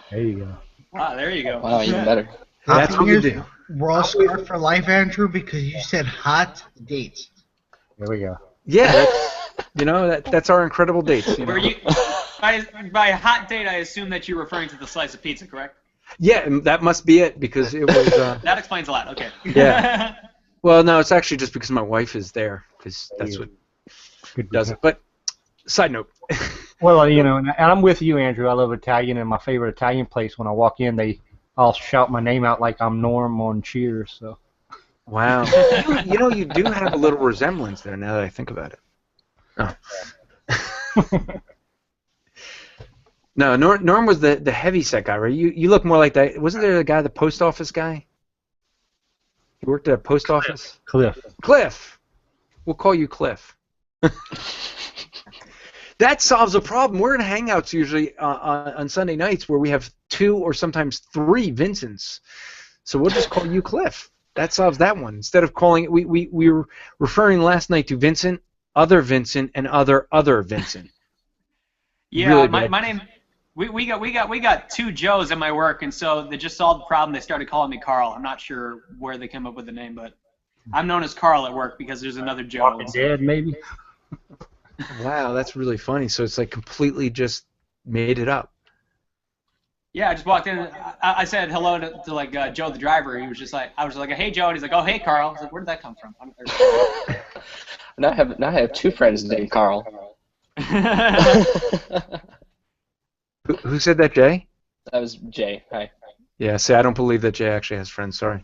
There you go. Wow, there you go. Wow, even better. That's what you do. We're all scarred for life, Andrew, because you said hot dates. There we go. Yeah, that's our incredible dates. Were you by hot date? I assume that you're referring to the slice of pizza, correct? Yeah, and that must be it because it was. That explains a lot. Okay. Yeah. Well, no, it's actually just because my wife is there because that's what does it. But side note. Well, and I'm with you, Andrew. I love Italian, and my favorite Italian place, when I walk in, they all shout my name out like I'm Norm on Cheers. So. Wow. You do have a little resemblance there now that I think about it. Oh. No, Norm was the heavyset guy, right? You look more like that. Wasn't there the guy, the post office guy? He worked at a post office? Cliff. We'll call you Cliff. That solves a problem. We're in hangouts usually on Sunday nights where we have 2 or sometimes 3 Vincents. So we'll just call you Cliff. That solves that one. Instead of calling, we were referring last night to Vincent, other Vincent, and other Vincent. Yeah, Really my name. We got 2 Joes in my work, and so they just solved the problem. They started calling me Carl. I'm not sure where they came up with the name, but I'm known as Carl at work because there's another Joe. Walking Dead, maybe. Wow, that's really funny. So it's like completely just made it up. Yeah, I just walked in. I said hello to like Joe the driver. He was just like, I was like, hey Joe, and he's like, oh hey Carl. I was like, where did that come from? Now I have 2 friends named Carl. Who said that, Jay? That was Jay. Hi. Yeah, see, I don't believe that Jay actually has friends. Sorry.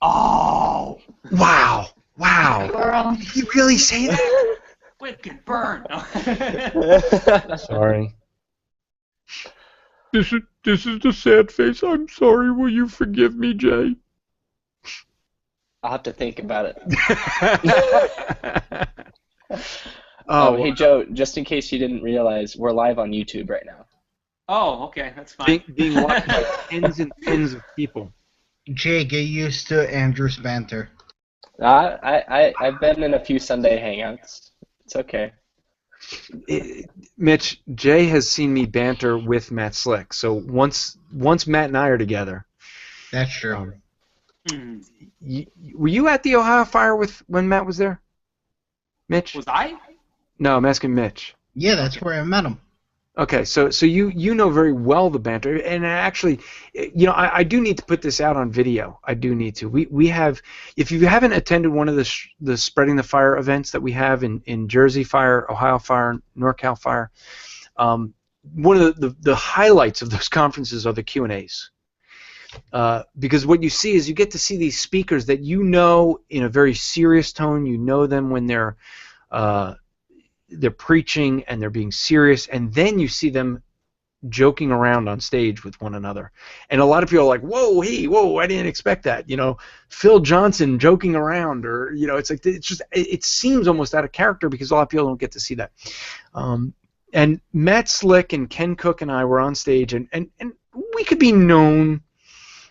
Oh. Wow. Girl. Did you really say that? Wicked burn. Sorry. This is the sad face. I'm sorry. Will you forgive me, Jay? I'll have to think about it. Hey Joe, just in case you didn't realize, we're live on YouTube right now. Oh, okay, that's fine. Being watched by tens and tens of people. Jay, get used to Andrew's banter. I've been in a few Sunday hangouts. It's okay. Mitch, Jay has seen me banter with Matt Slick. So once Matt and I are together. That's true. Were you at the Ohio Fire when Matt was there? Mitch? Was I? No, I'm asking Mitch. Yeah, that's where I met him. Okay, so you know very well the banter, and actually, I do need to put this out on video. I do need to. We have, if you haven't attended one of the Spreading the Fire events that we have in Jersey Fire, Ohio Fire, NorCal Fire, one of the highlights of those conferences are the Q&As. Because what you see is you get to see these speakers that you know in a very serious tone. You know them when they're preaching and they're being serious, and then you see them joking around on stage with one another. And a lot of people are like, whoa, I didn't expect that. Phil Johnson joking around, or it's like it seems almost out of character because a lot of people don't get to see that. And Matt Slick and Ken Cook and I were on stage, and we could be known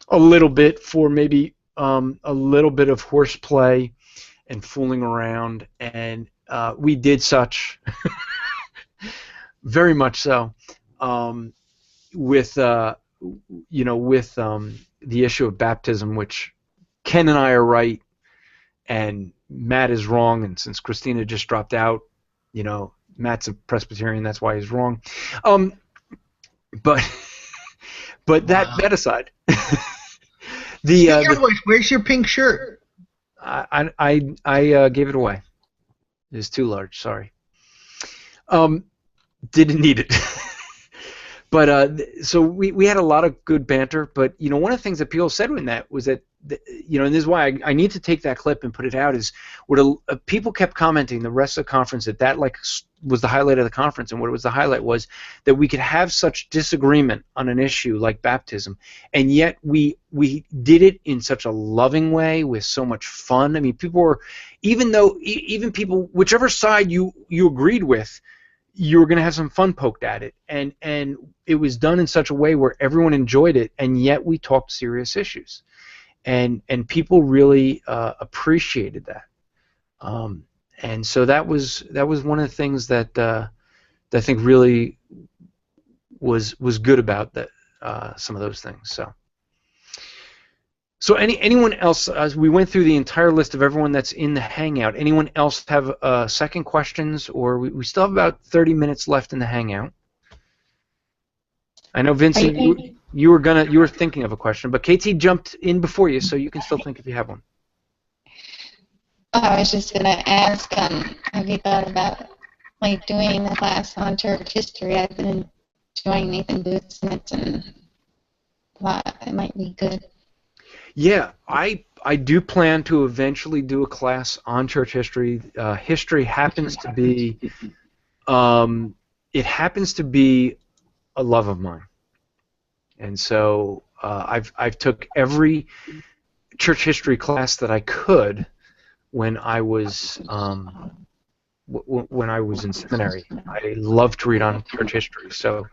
a little bit for maybe a little bit of horseplay and fooling around, and we did such, very much so, with the issue of baptism, which Ken and I are right, and Matt is wrong, and since Christina just dropped out, Matt's a Presbyterian, that's why he's wrong. But that aside, where's your pink shirt? I gave it away. It was too large. Sorry. Didn't need it. But so we had a lot of good banter. But one of the things that people said in that was that and this is why I need to take that clip and put it out, is what people kept commenting the rest of the conference that like was the highlight of the conference, and what it was the highlight was that we could have such disagreement on an issue like baptism, and yet we did it in such a loving way with so much fun. I mean, people were, even people, whichever side you agreed with, you were going to have some fun poked at it, and it was done in such a way where everyone enjoyed it, and yet we talked serious issues. And people really appreciated that, and so that was one of the things that I think really was good about that, some of those things. So So anyone else, as we went through the entire list of everyone that's in the Hangout, anyone else have second questions, or we still have about 30 minutes left in the Hangout. I know, Vincent, you were thinking of a question, but KT jumped in before you, so you can still think if you have one. I was just going to ask, have you thought about like doing a class on church history? I've been enjoying Nathan Booth's notes and thought it might be good. Yeah, I do plan to eventually do a class on church history. History happens to be it happens to be a love of mine, and so I've took every church history class that I could when I was when I was in seminary. I love to read on church history, so.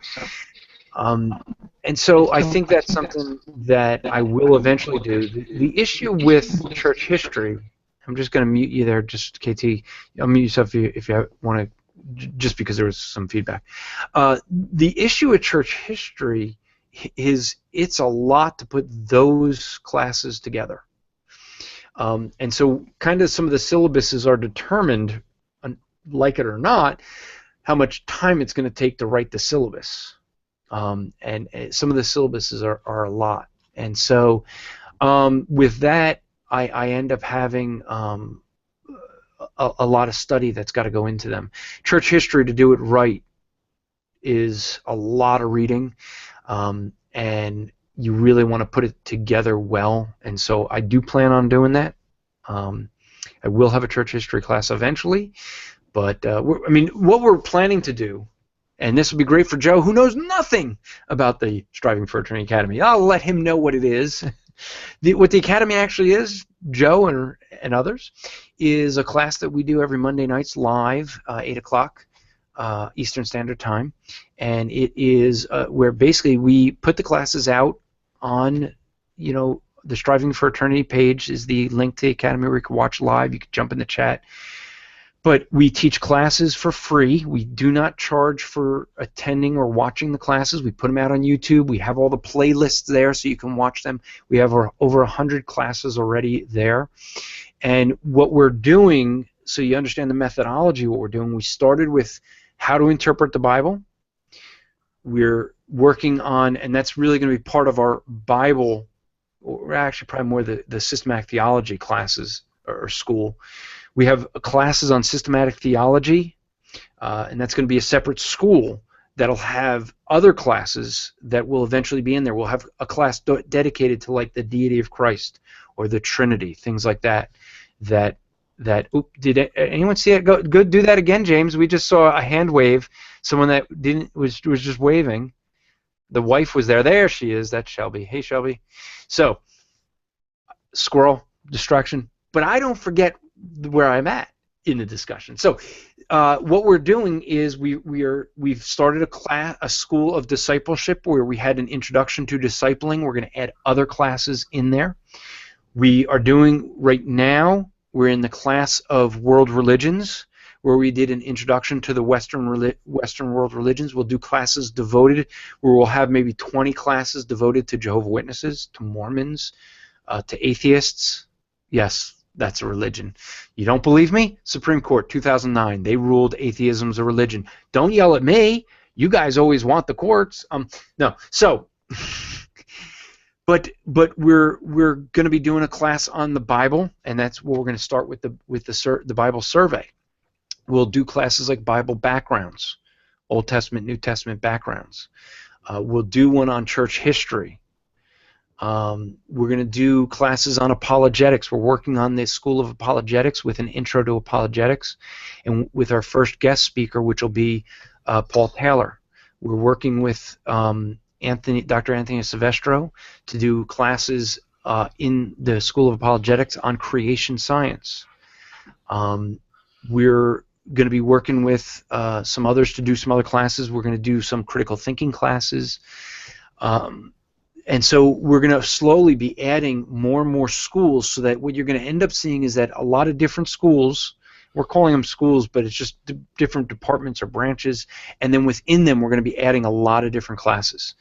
And so I think that's something that I will eventually do. The issue with church history, I'm just going to mute you there, just KT. I'll mute yourself if you want to, just because there was some feedback. The issue with church history is it's a lot to put those classes together. And so kind of some of the syllabuses are determined, like it or not, how much time it's going to take to write the syllabus. And some of the syllabuses are a lot, and so with that, I end up having a lot of study that's got to go into them. Church history, to do it right, is a lot of reading, and you really want to put it together well, and so I do plan on doing that. I will have a church history class eventually, but I mean, what we're planning to do, and this would be great for Joe, who knows nothing about the Striving for Eternity Academy. I'll let him know what it is. What the Academy actually is, Joe and others, is a class that we do every Monday nights live, 8 o'clock Eastern Standard Time. And it is where basically we put the classes out on, the Striving for Eternity page is the link to the Academy where you can watch live. You can jump in the chat. But we teach classes for free. We do not charge for attending or watching the classes. We put them out on YouTube. We have all the playlists there so you can watch them. We have over 100 classes already there. And what we're doing, so you understand the methodology, what we're doing, we started with how to interpret the Bible. We're working on, and that's really going to be part of our Bible, or actually probably more the systematic theology classes or school. We have classes on systematic theology, and that's going to be a separate school that'll have other classes that will eventually be in there. We'll have a class dedicated to like the deity of Christ or the Trinity, things like that. Did anyone see it? Go do that again, James. We just saw a hand wave. Someone that was just waving. The wife was there. There she is. That's Shelby. Hey, Shelby. So, squirrel distraction. But I don't forget where I'm at in the discussion. So what we're doing is we've started a school of discipleship where we had an introduction to discipling. We're going to add other classes in there. We are doing right now, we're in the class of world religions where we did an introduction to the Western world religions. We'll do classes devoted where we'll have maybe 20 classes devoted to Jehovah's Witnesses, to Mormons, to atheists. Yes, that's a religion. You don't believe me? Supreme Court, 2009. They ruled atheism's a religion. Don't yell at me. You guys always want the courts. No. So, but we're going to be doing a class on the Bible, and that's where we're going to start with the Bible survey. We'll do classes like Bible backgrounds, Old Testament, New Testament backgrounds. We'll do one on church history. We're going to do classes on apologetics. We're working on this School of Apologetics with an intro to apologetics, and with our first guest speaker, which will be Paul Taylor. We're working with Dr. Anthony Silvestro to do classes in the School of Apologetics on creation science. We're going to be working with some others to do some other classes. We're going to do some critical thinking classes. And so we're going to slowly be adding more and more schools so that what you're going to end up seeing is that a lot of different schools we're calling them schools, but it's just different departments or branches, and then within them we're going to be adding a lot of different classes.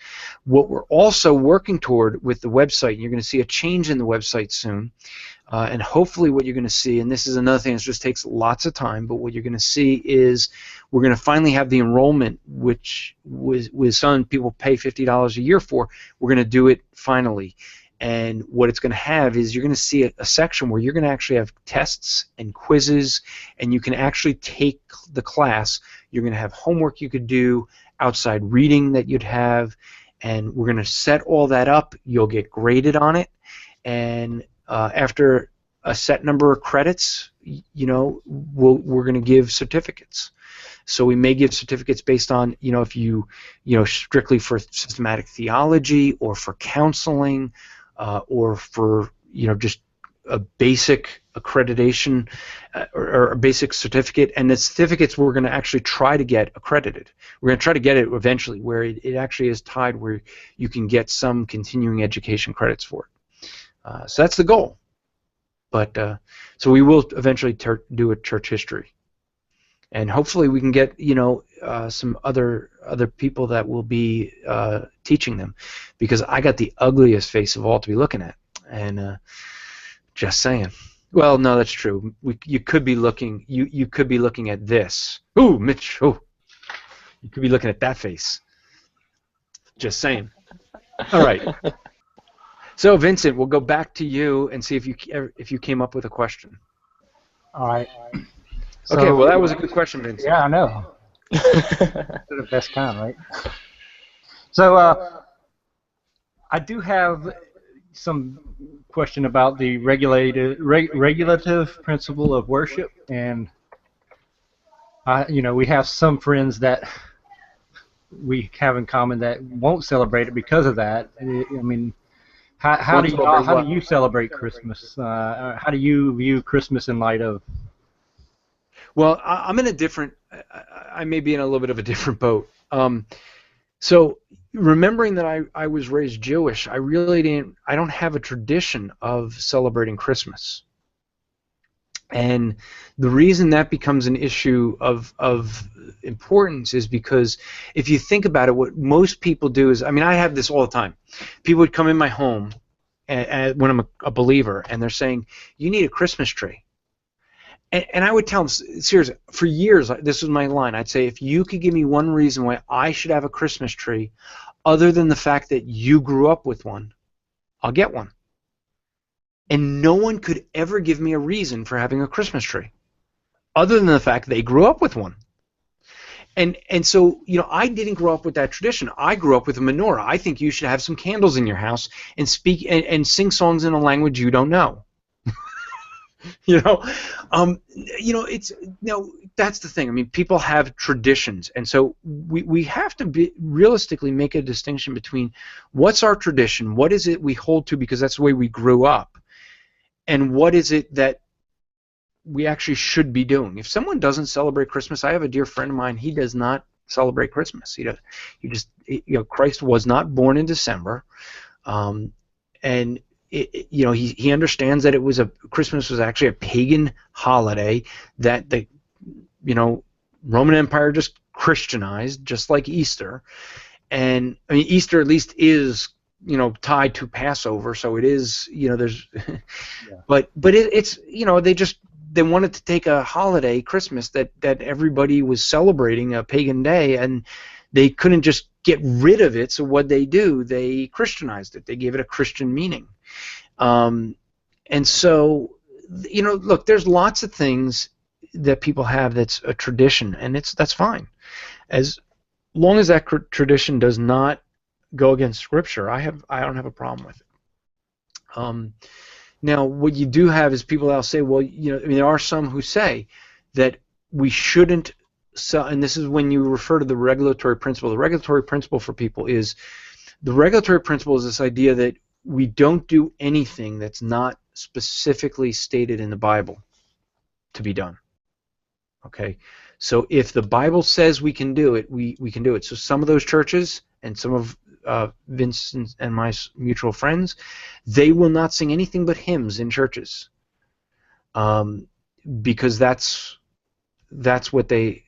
What we're also working toward with the website, and you're going to see a change in the website soon, and hopefully what you're going to see, and this is another thing that just takes lots of time, but what you're going to see is we're going to finally have the enrollment, which with some people pay $50 a year for. We're going to do it finally. And what it's going to have is you're going to see a section where you're going to actually have tests and quizzes, and you can actually take the class. You're going to have homework you could do, outside reading that you'd have, and we're going to set all that up. You'll get graded on it, and after a set number of credits, you know, we're going to give certificates. So we may give certificates based on, you know, if you know, strictly for systematic theology or for counseling, or for, you know, just a basic accreditation or a basic certificate. And the certificates we're going to actually try to get accredited. We're going to try to get it eventually where it actually is tied where you can get some continuing education credits for it. So that's the goal. But so we will eventually do a church history. And hopefully we can get, you know, some other people that will be teaching them, because I got the ugliest face of all to be looking at, and just saying. Well, no, that's true. You could be looking. You could be looking at this. Ooh, Mitch. Oh, you could be looking at that face. Just saying. All right. So Vincent, we'll go back to you and see if you came up with a question. All right. Okay, well, that was a good question, Vincent. Yeah, I know. They're the best kind, right? So I do have some question about the regulative principle of worship, and you know, we have some friends that we have in common that won't celebrate it because of that. I mean, how do you celebrate Christmas? How do you view Christmas in light of? Well, I'm in a different. I may be in a little bit of a different boat. So, remembering that I was raised Jewish, I don't have a tradition of celebrating Christmas. And the reason that becomes an issue of importance is because if you think about it, what most people do is, I mean, I have this all the time. People would come in my home when I'm a believer, and they're saying, "You need a Christmas tree." And I would tell them, seriously, for years, this was my line. I'd say, if you could give me one reason why I should have a Christmas tree, other than the fact that you grew up with one, I'll get one. And no one could ever give me a reason for having a Christmas tree, other than the fact they grew up with one. And so, you know, I didn't grow up with that tradition. I grew up with a menorah. I think you should have some candles in your house and speak and sing songs in a language you don't know. You know, it's, you know, that's the thing. I mean, people have traditions, and so we have to realistically make a distinction between what's our tradition, what is it we hold to because that's the way we grew up, and what is it that we actually should be doing. If someone doesn't celebrate Christmas, I have a dear friend of mine. He does not celebrate Christmas. You know, Christ was not born in December, and you know, he understands that Christmas was actually a pagan holiday that the, you know, Roman Empire just Christianized, just like Easter. And I mean, Easter at least is, you know, tied to Passover, so it is, you know, there's yeah. but it's, you know, they wanted to take a holiday, Christmas, that everybody was celebrating, a pagan day, and they couldn't just get rid of it, so what they do, they Christianized it. They gave it a Christian meaning. And so, you know, look, there's lots of things that people have that's a tradition, and that's fine. As long as that tradition does not go against Scripture, I don't have a problem with it. Now, what you do have is people that'll say, well, you know, I mean, there are some who say that we shouldn't. So, and this is when you refer to the regulatory principle. The regulatory principle for people is this idea that we don't do anything that's not specifically stated in the Bible to be done. Okay? So if the Bible says we can do it, we can do it. So some of those churches and some of Vincent and my mutual friends, they will not sing anything but hymns in churches, because that's that's what they,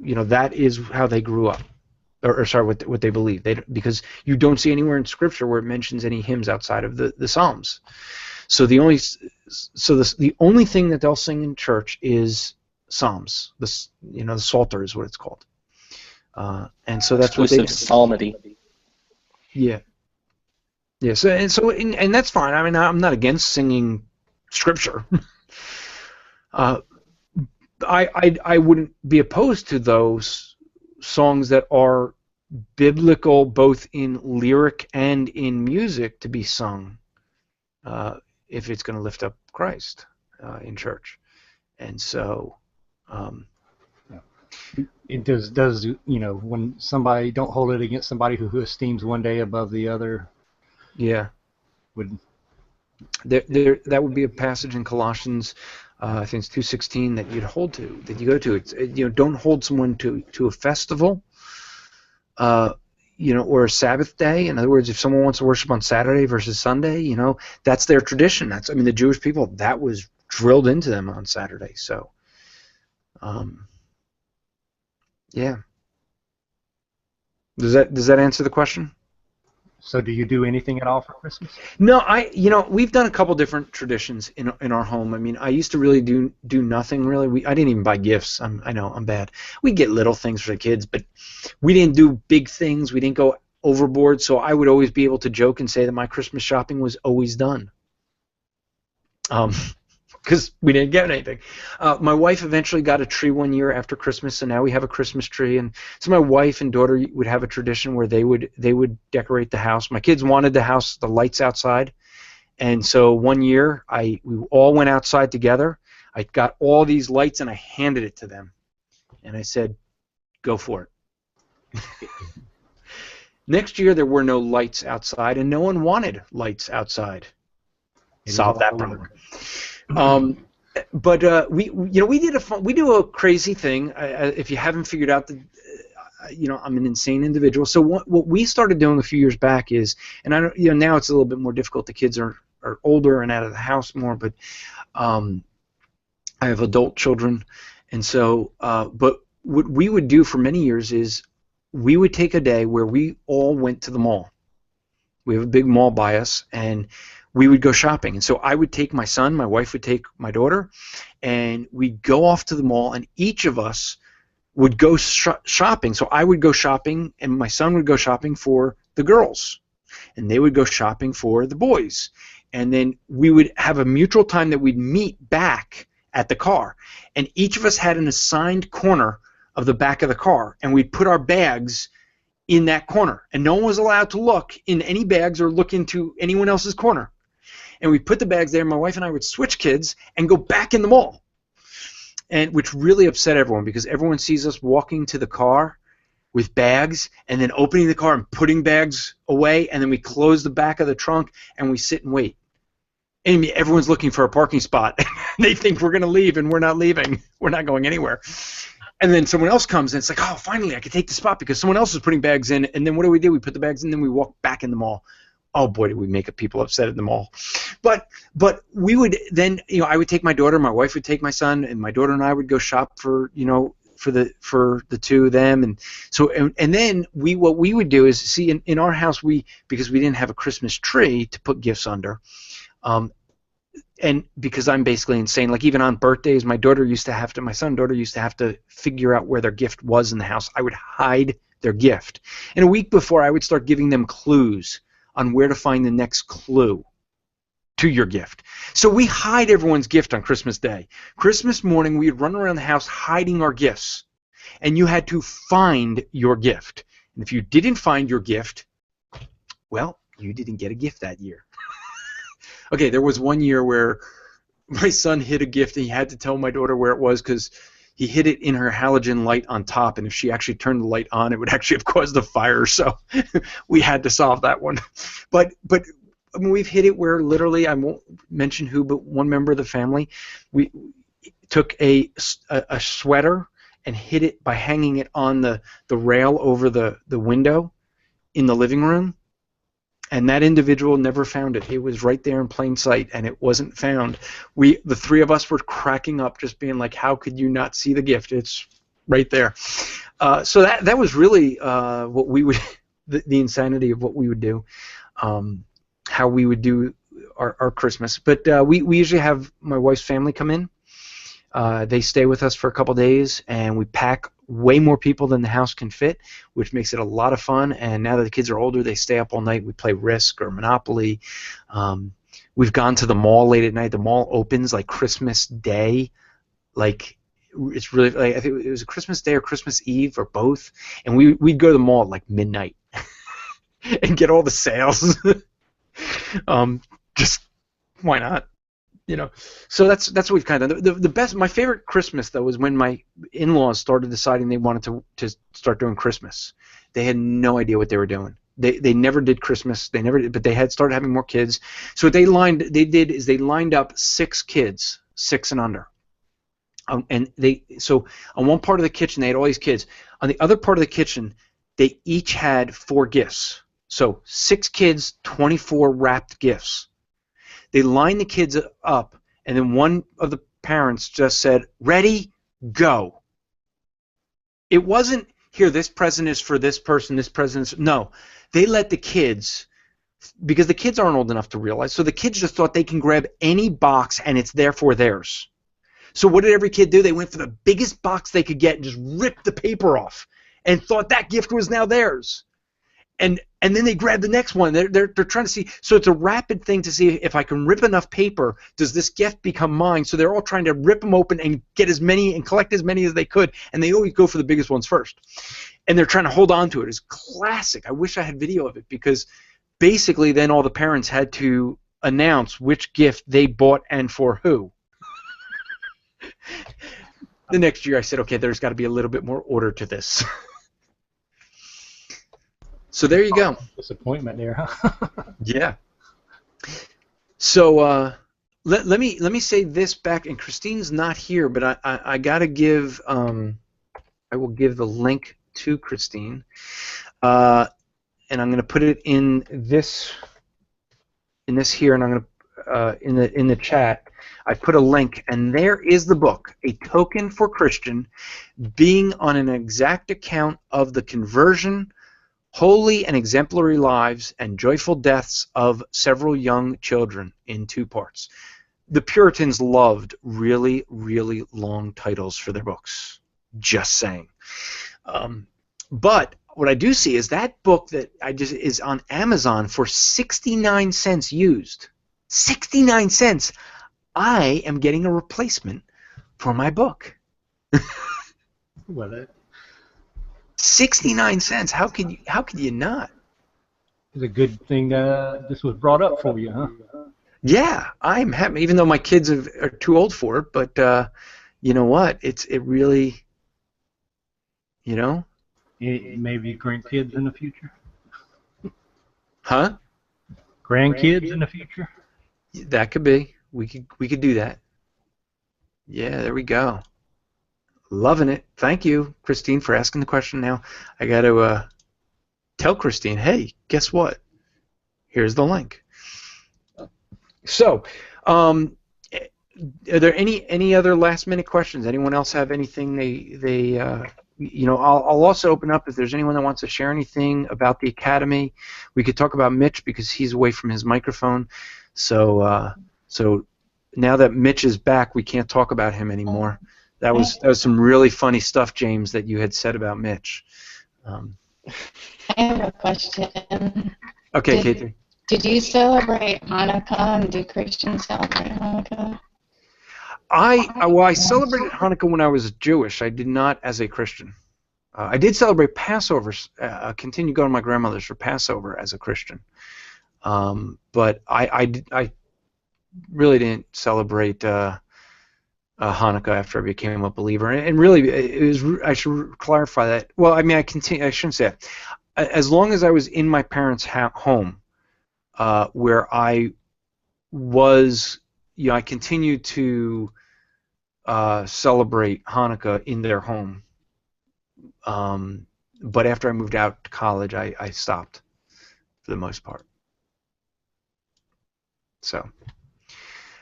that is how they grew up, or sorry, what they believe. Because you don't see anywhere in Scripture where it mentions any hymns outside of the Psalms. So the only thing that they'll sing in church is Psalms. The Psalter is what it's called. And so that's what they Exclusive psalmody. Yeah. Yeah. And that's fine. I mean, I'm not against singing Scripture. I wouldn't be opposed to those songs that are biblical, both in lyric and in music, to be sung, if it's going to lift up Christ in church. And so, it does when somebody, don't hold it against somebody who esteems one day above the other. Yeah. That would be a passage in Colossians. I think it's 2:16 that you go to. It's don't hold someone to a festival, or a Sabbath day. In other words, if someone wants to worship on Saturday versus Sunday, that's their tradition. The Jewish people, that was drilled into them on Saturday. So, yeah. Does that answer the question? So do you do anything at all for Christmas? No, we've done a couple different traditions in our home. I mean, I used to really do nothing really. I didn't even buy gifts. I know I'm bad. We get little things for the kids, but we didn't do big things. We didn't go overboard. So I would always be able to joke and say that my Christmas shopping was always done. Because we didn't get anything. My wife eventually got a tree one year after Christmas, so now we have a Christmas tree. And so my wife and daughter would have a tradition where they would decorate the house. My kids wanted the lights outside, and so one year we all went outside together. I got all these lights and I handed it to them, and I said, "Go for it." Next year there were no lights outside, and no one wanted lights outside. Solve that problem. But we do a crazy thing. If you haven't figured out I'm an insane individual. So what we started doing a few years back is, and I don't, now it's a little bit more difficult. The kids are older and out of the house more, but I have adult children, and so but what we would do for many years is we would take a day where we all went to the mall. We have a big mall by us, and we would go shopping. And so I would take my son, my wife would take my daughter, and we'd go off to the mall, and each of us would go shopping. So I would go shopping, and my son would go shopping for the girls, and they would go shopping for the boys. And then we would have a mutual time that we'd meet back at the car. And each of us had an assigned corner of the back of the car, and we'd put our bags in that corner. And no one was allowed to look in any bags or look into anyone else's corner. And we put the bags there. My wife and I would switch kids and go back in the mall, and which really upset everyone because everyone sees us walking to the car with bags and then opening the car and putting bags away, and then we close the back of the trunk and we sit and wait. And everyone's looking for a parking spot. They think we're going to leave, and we're not leaving. We're not going anywhere. And then someone else comes, and it's like, oh, finally, I can take the spot because someone else is putting bags in. And then what do? We put the bags in, and then we walk back in the mall. Oh boy, did we make people upset at the mall. But we would then, I would take my daughter, my wife would take my son, and my daughter and I would go shop for the two of them. And so and then what we would do is, see, in our house, because we didn't have a Christmas tree to put gifts under, and because I'm basically insane, like even on birthdays, my son daughter used to have to figure out where their gift was in the house. I would hide their gift, and a week before I would start giving them clues on where to find the next clue to your gift. So we hide everyone's gift on Christmas Day. Christmas morning, we'd run around the house hiding our gifts, and you had to find your gift. And if you didn't find your gift, well, you didn't get a gift that year. Okay, there was one year where my son hid a gift, and he had to tell my daughter where it was because he hid it in her halogen light on top, and if she actually turned the light on, it would actually have caused a fire. So we had to solve that one. But I mean, we've hid it where literally, I won't mention who, but one member of the family, we took a sweater and hid it by hanging it on the rail over the window in the living room. And that individual never found it. It was right there in plain sight, and it wasn't found. The three of us were cracking up, just being like, "How could you not see the gift? It's right there." So that was really what we would, the insanity of what we would do, how we would do our Christmas. But we usually have my wife's family come in. They stay with us for a couple days, and we pack way more people than the house can fit, which makes it a lot of fun. And now that the kids are older, they stay up all night. We play Risk or Monopoly. We've gone to the mall late at night. The mall opens like Christmas Day. Like, it's really, like, I think it was a Christmas Day or Christmas Eve or both. And we'd go to the mall at like midnight and get all the sales. Just why not? So that's what we've kind of the best. My favorite Christmas though was when my in-laws started deciding they wanted to start doing Christmas. They had no idea what they were doing. They never did Christmas. They never did, but they had started having more kids. So what they did is they lined up 6 kids, 6 and under. So on one part of the kitchen they had all these kids. On the other part of the kitchen they each had 4 gifts. So 6 kids, 24 wrapped gifts. They lined the kids up, and then one of the parents just said, "Ready, go." It wasn't, "Here, this present is for this person, this present is..." No. They let the kids, because the kids aren't old enough to realize, so the kids just thought they can grab any box and it's therefore theirs. So what did every kid do? They went for the biggest box they could get and just ripped the paper off and thought that gift was now theirs. And then they grab the next one. They're trying to see. So it's a rapid thing to see if I can rip enough paper, does this gift become mine? So they're all trying to rip them open and get as many and collect as many as they could. And they always go for the biggest ones first. And they're trying to hold on to it. It's classic. I wish I had video of it, because basically then all the parents had to announce which gift they bought and for who. The next year I said, okay, there's got to be a little bit more order to this. So there you go. Disappointment there, huh? Yeah. So let me say this back, and Christine's not here, but I gotta give I will give the link to Christine, and I'm gonna put it in this here, and I'm gonna in the chat. I put a link, and there is the book, A Token for Christian, being on an exact account of the conversion, holy and exemplary lives, and joyful deaths of several young children, in 2 parts. The Puritans loved really, really long titles for their books. Just saying. But what I do see is that book that is on Amazon for 69 cents used. 69 cents. I am getting a replacement for my book. Well, 69 cents. How could you not? it's a good thing this was brought up for you, huh? Yeah, I'm happy, even though my kids are too old for it. But you know what? It really, Maybe grandkids in the future. Huh? Grandkids in the future. That could be. We could do that. Yeah, there we go. Loving it. Thank you, Christine, for asking the question. Now I got to tell Christine, hey, guess what? Here's the link. So, are there any other last minute questions? Anyone else have anything I'll also open up if there's anyone that wants to share anything about the Academy. We could talk about Mitch because he's away from his microphone. So now that Mitch is back, we can't talk about him anymore. That was some really funny stuff, James, that you had said about Mitch. I have a question. Okay, Katie. Did you celebrate Hanukkah, and do Christians celebrate Hanukkah? I celebrated Hanukkah when I was Jewish. I did not as a Christian. I did celebrate Passover. Continue going to my grandmother's for Passover as a Christian. But I really didn't celebrate Hanukkah after I became a believer. And really, I should clarify that. Well, I mean, I shouldn't say it. As long as I was in my parents' home, where I was, I continued to celebrate Hanukkah in their home. But after I moved out to college, I stopped for the most part. So,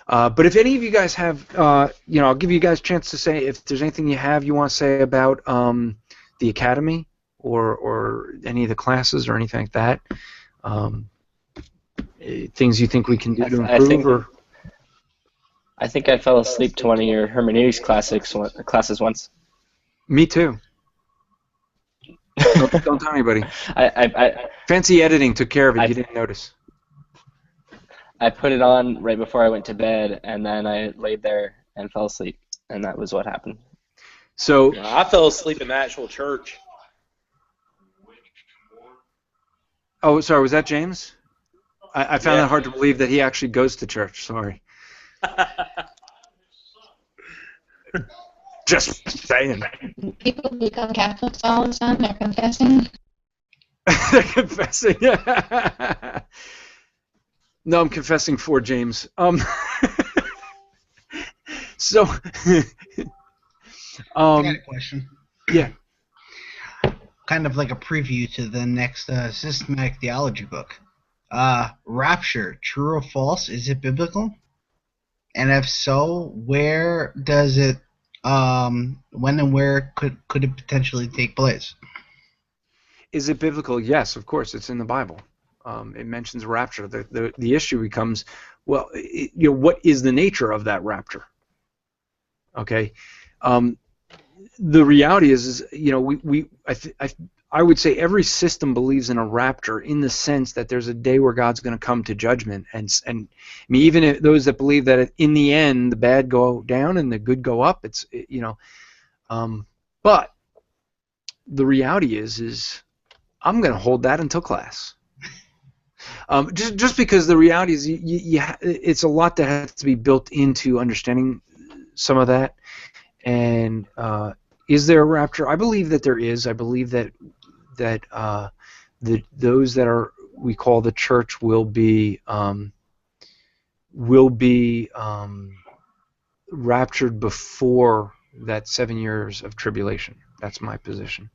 but if any of you guys have, I'll give you guys a chance to say if there's anything you want to say about the academy or any of the classes or anything like that. Things you think we can do to improve, I think I fell asleep to one of your hermeneutics classes once. Me too. Don't tell anybody. I Fancy editing took care of it. You didn't notice. I put it on right before I went to bed, and then I laid there and fell asleep, and that was what happened. So I fell asleep in the actual church. Oh, sorry. Was that James? I found that hard to believe that he actually goes to church. Sorry. Just saying. People become Catholics all of a sudden. They're confessing. They're confessing. No, I'm confessing for James. So. I got a question. Yeah. Kind of like a preview to the next systematic theology book. Rapture, true or false? Is it biblical? And if so, where does it? When and where could it potentially take place? Is it biblical? Yes, of course. It's in the Bible. It mentions rapture. The issue becomes, well, what is the nature of that rapture? Okay. The reality is I would say every system believes in a rapture in the sense that there's a day where God's going to come to judgment, and I mean, even those that believe that in the end the bad go down and the good go up, but the reality is I'm going to hold that until class. Just because the reality is it's a lot that has to be built into understanding some of that. And is there a rapture? I believe that there is. I believe that those that we call the church will be raptured before that 7 years of tribulation. That's my position.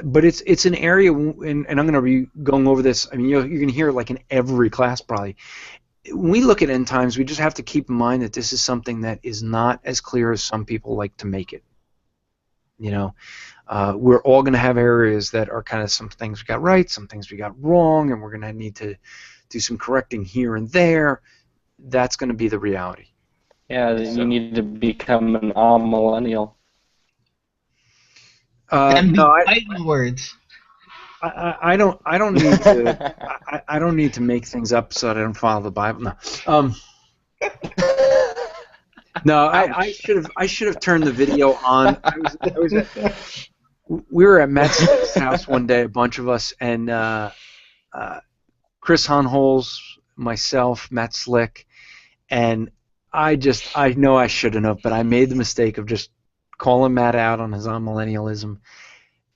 But it's an area, and I'm going to be going over this. I mean, you're going to hear it like in every class probably. When we look at end times, we just have to keep in mind that this is something that is not as clear as some people like to make it. We're all going to have areas that are kind of some things we got right, some things we got wrong, and we're going to need to do some correcting here and there. That's going to be the reality. Yeah, you need to become an all-millennial. Words. I don't need to. I don't need to make things up so that I don't follow the Bible. No. No, I should have turned the video on. We were at Matt's house one day, a bunch of us, and Chris Honholz, myself, Matt Slick, and I know I shouldn't have, but I made the mistake of just calling Matt out on his millennialism.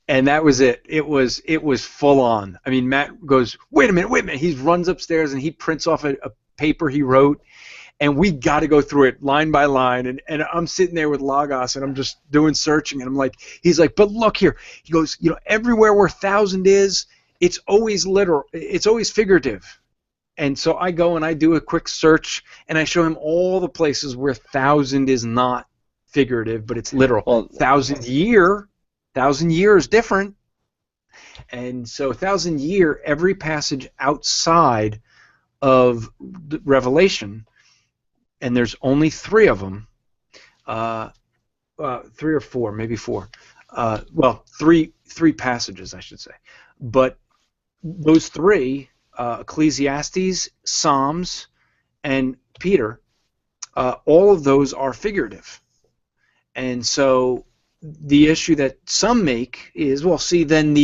And that was it. It was full on. I mean, Matt goes, wait a minute. He runs upstairs and he prints off a paper he wrote, and we got to go through it line by line. And I'm sitting there with Logos, and I'm just doing searching, and I'm like, he's like, but look here. He goes, everywhere where 1,000 is, it's always literal. It's always figurative. And so I go and I do a quick search, and I show him all the places where 1,000 is not figurative, but it's literal. Well, 1,000 year is different. And so 1,000 year, every passage outside of the Revelation, and there's only 3 of them, 3 or 4, maybe 4. Three passages, I should say. But those 3, Ecclesiastes, Psalms, and Peter, all of those are figurative. And so the issue that some make is, well, see, then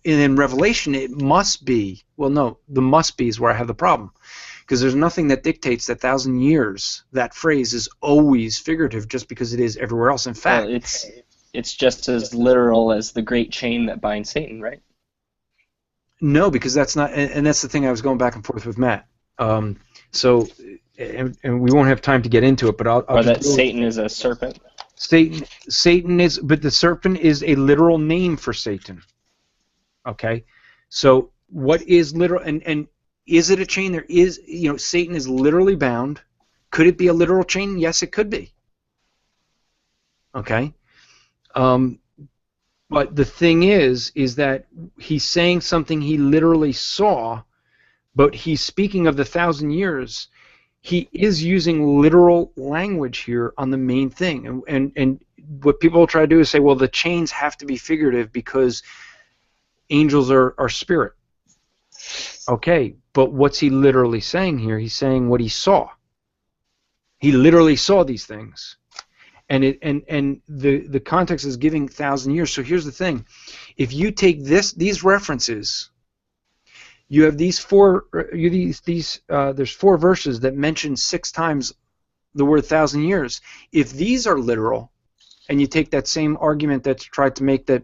in Revelation it must be. Well, no, the must be is where I have the problem, because there's nothing that dictates that 1,000 years. That phrase is always figurative, just because it is everywhere else. In fact, it's just as literal as the great chain that binds Satan, right? No, because that's not, and that's the thing I was going back and forth with Matt. So, and we won't have time to get into it, but I'll or that Satan is a serpent. Satan is, but the serpent is a literal name for Satan. Okay, so what is literal? And is it a chain? There is, Satan is literally bound. Could it be a literal chain? Yes, it could be. Okay? But the thing is that he's saying something he literally saw, but he's speaking of the 1,000 years. He is using literal language here on the main thing. And what people try to do is say, well, the chains have to be figurative because angels are spirit. Okay, but what's he literally saying here? He's saying what he saw. He literally saw these things. And the context is giving 1,000 years. So here's the thing. If you take these references, you have there's 4 verses that mention 6 times the word 1,000 years. If these are literal, and you take that same argument that's tried to make that,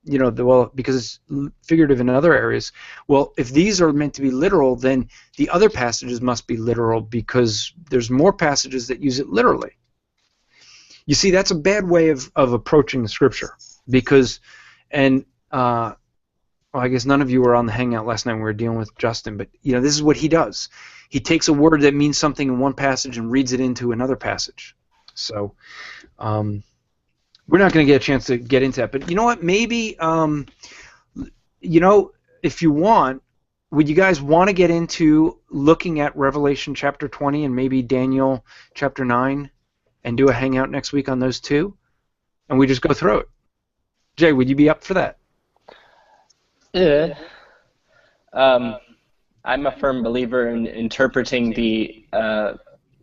because it's figurative in other areas, well, if these are meant to be literal, then the other passages must be literal because there's more passages that use it literally. You see, that's a bad way of approaching the scripture because, well, I guess none of you were on the hangout last night when we were dealing with Justin, but this is what he does. He takes a word that means something in one passage and reads it into another passage. So we're not going to get a chance to get into that. But you know what? Maybe, if you want, would you guys want to get into looking at Revelation chapter 20 and maybe Daniel chapter 9 and do a hangout next week on those two? And we just go through it. Jay, would you be up for that? I'm a firm believer in interpreting the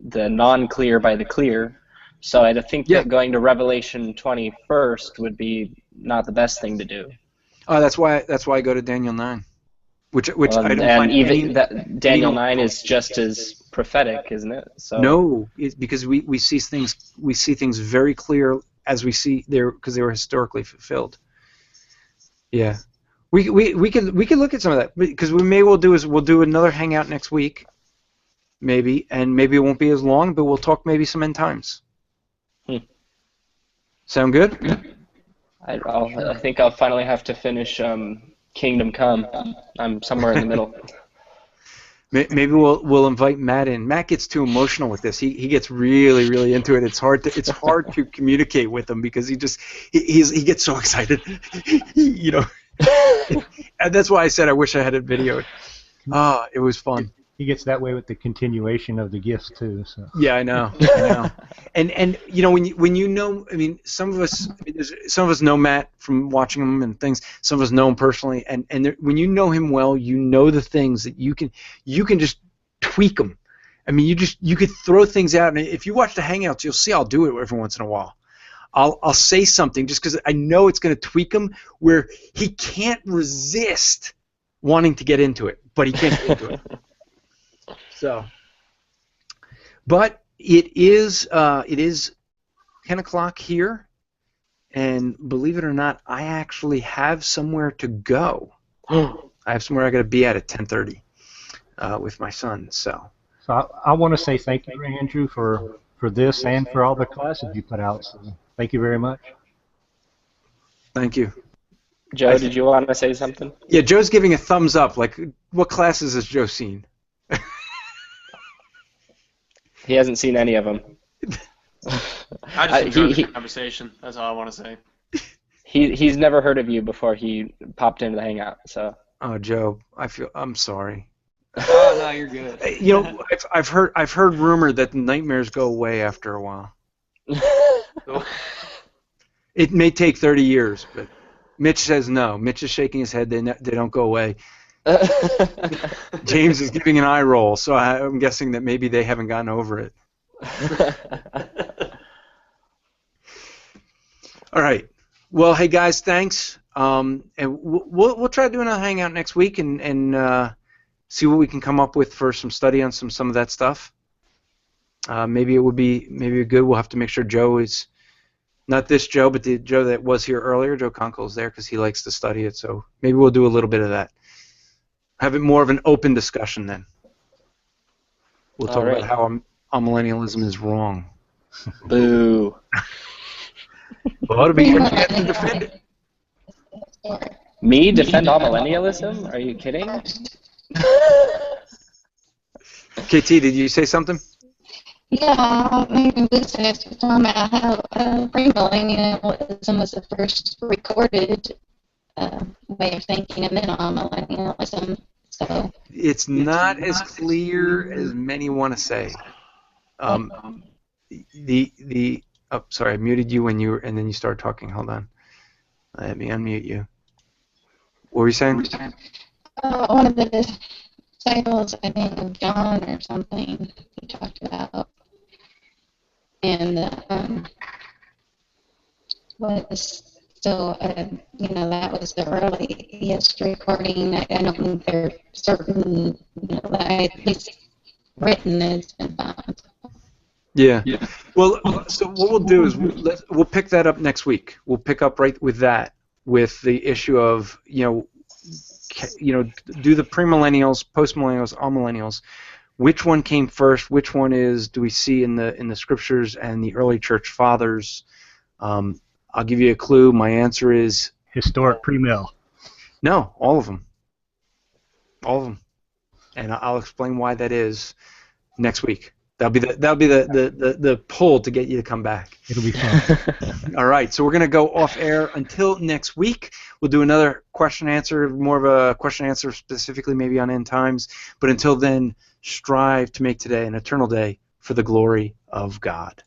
non-clear by the clear. So I think that going to Revelation 20 first would be not the best thing to do. Oh, that's why I go to Daniel 9, which I don't and find even Daniel 9 is just as prophetic, isn't it? So no, it's because we see things very clear as we see there because they were historically fulfilled. Yeah, we can look at some of that because we may well we'll do another hangout next week, maybe, and maybe it won't be as long, but we'll talk maybe some end times. Sound good? I think I'll finally have to finish Kingdom Come. I'm somewhere in the middle. Maybe we'll invite Matt in. Matt gets too emotional with this. He gets really, really into it. It's hard to communicate with him because he gets so excited. And that's why I said I wish I had it videoed. It was fun. He gets that way with the continuation of the gifts too. So. Yeah, I know. And when you know, I mean, some of us know Matt from watching him and things. Some of us know him personally, and when you know him well, you know the things that you can just tweak them. I mean, you could throw things out, and if you watch the Hangouts, you'll see I'll do it every once in a while. I'll say something just because I know it's going to tweak him where he can't resist wanting to get into it, but he can't get into it. So, but it is 10 o'clock here, and believe it or not, I actually have somewhere to go. I have somewhere I got to be at 10:30 with my son. So I want to say thank you, Andrew, for this and for all the classes you put out. So thank you very much. Thank you. Joe, did you want to say something? Yeah, Joe's giving a thumbs up. Like, what classes has Joe seen? He hasn't seen any of them. I just enjoyed the conversation. That's all I want to say. He's never heard of you before he popped into the Hangout. So. Oh, Joe, I'm sorry. Oh no, you're good. I've heard rumor that the nightmares go away after a while. It may take 30 years, but Mitch says no. Mitch is shaking his head. They don't go away. James is giving an eye roll, so I'm guessing that maybe they haven't gotten over it. All right. Well, hey guys, thanks. And we'll try doing a hangout next week and see what we can come up with for some study on some of that stuff. Maybe it would be good. We'll have to make sure Joe is not this Joe, but the Joe that was here earlier. Joe Conkle is there because he likes to study it. So maybe we'll do a little bit of that. Have it more of an open discussion then. We'll talk about how amillennialism is wrong. Boo. Well, it'll be your chance to defend it. Me defend amillennialism? Are you kidding? KT, did you say something? Yeah, maybe this is talking about how premillennialism was the first recorded way of thinking, and then amillennialism. So It's not as clear as many want to say. Oh, sorry, I muted you when you were, and then you started talking. Hold on. Let me unmute you. What were you saying? one of the disciples, I think, of John or something, he talked about, and that was the earliest recording. I don't think they're certain, that at least written has been found. Yeah. Well, so what we'll do is we'll pick that up next week. We'll pick up right with that, with the issue of do the premillennials, postmillennials, amillennials. Which one came first? Which one do we see in the scriptures and the early church fathers? I'll give you a clue. My answer is Historic premill. no, all of them. All of them, and I'll explain why that is next week. That'll be the pull to get you to come back. It'll be fun. All right, so we're gonna go off air until next week. We'll do another question answer, more of a question answer specifically maybe on end times. But until then, strive to make today an eternal day for the glory of God.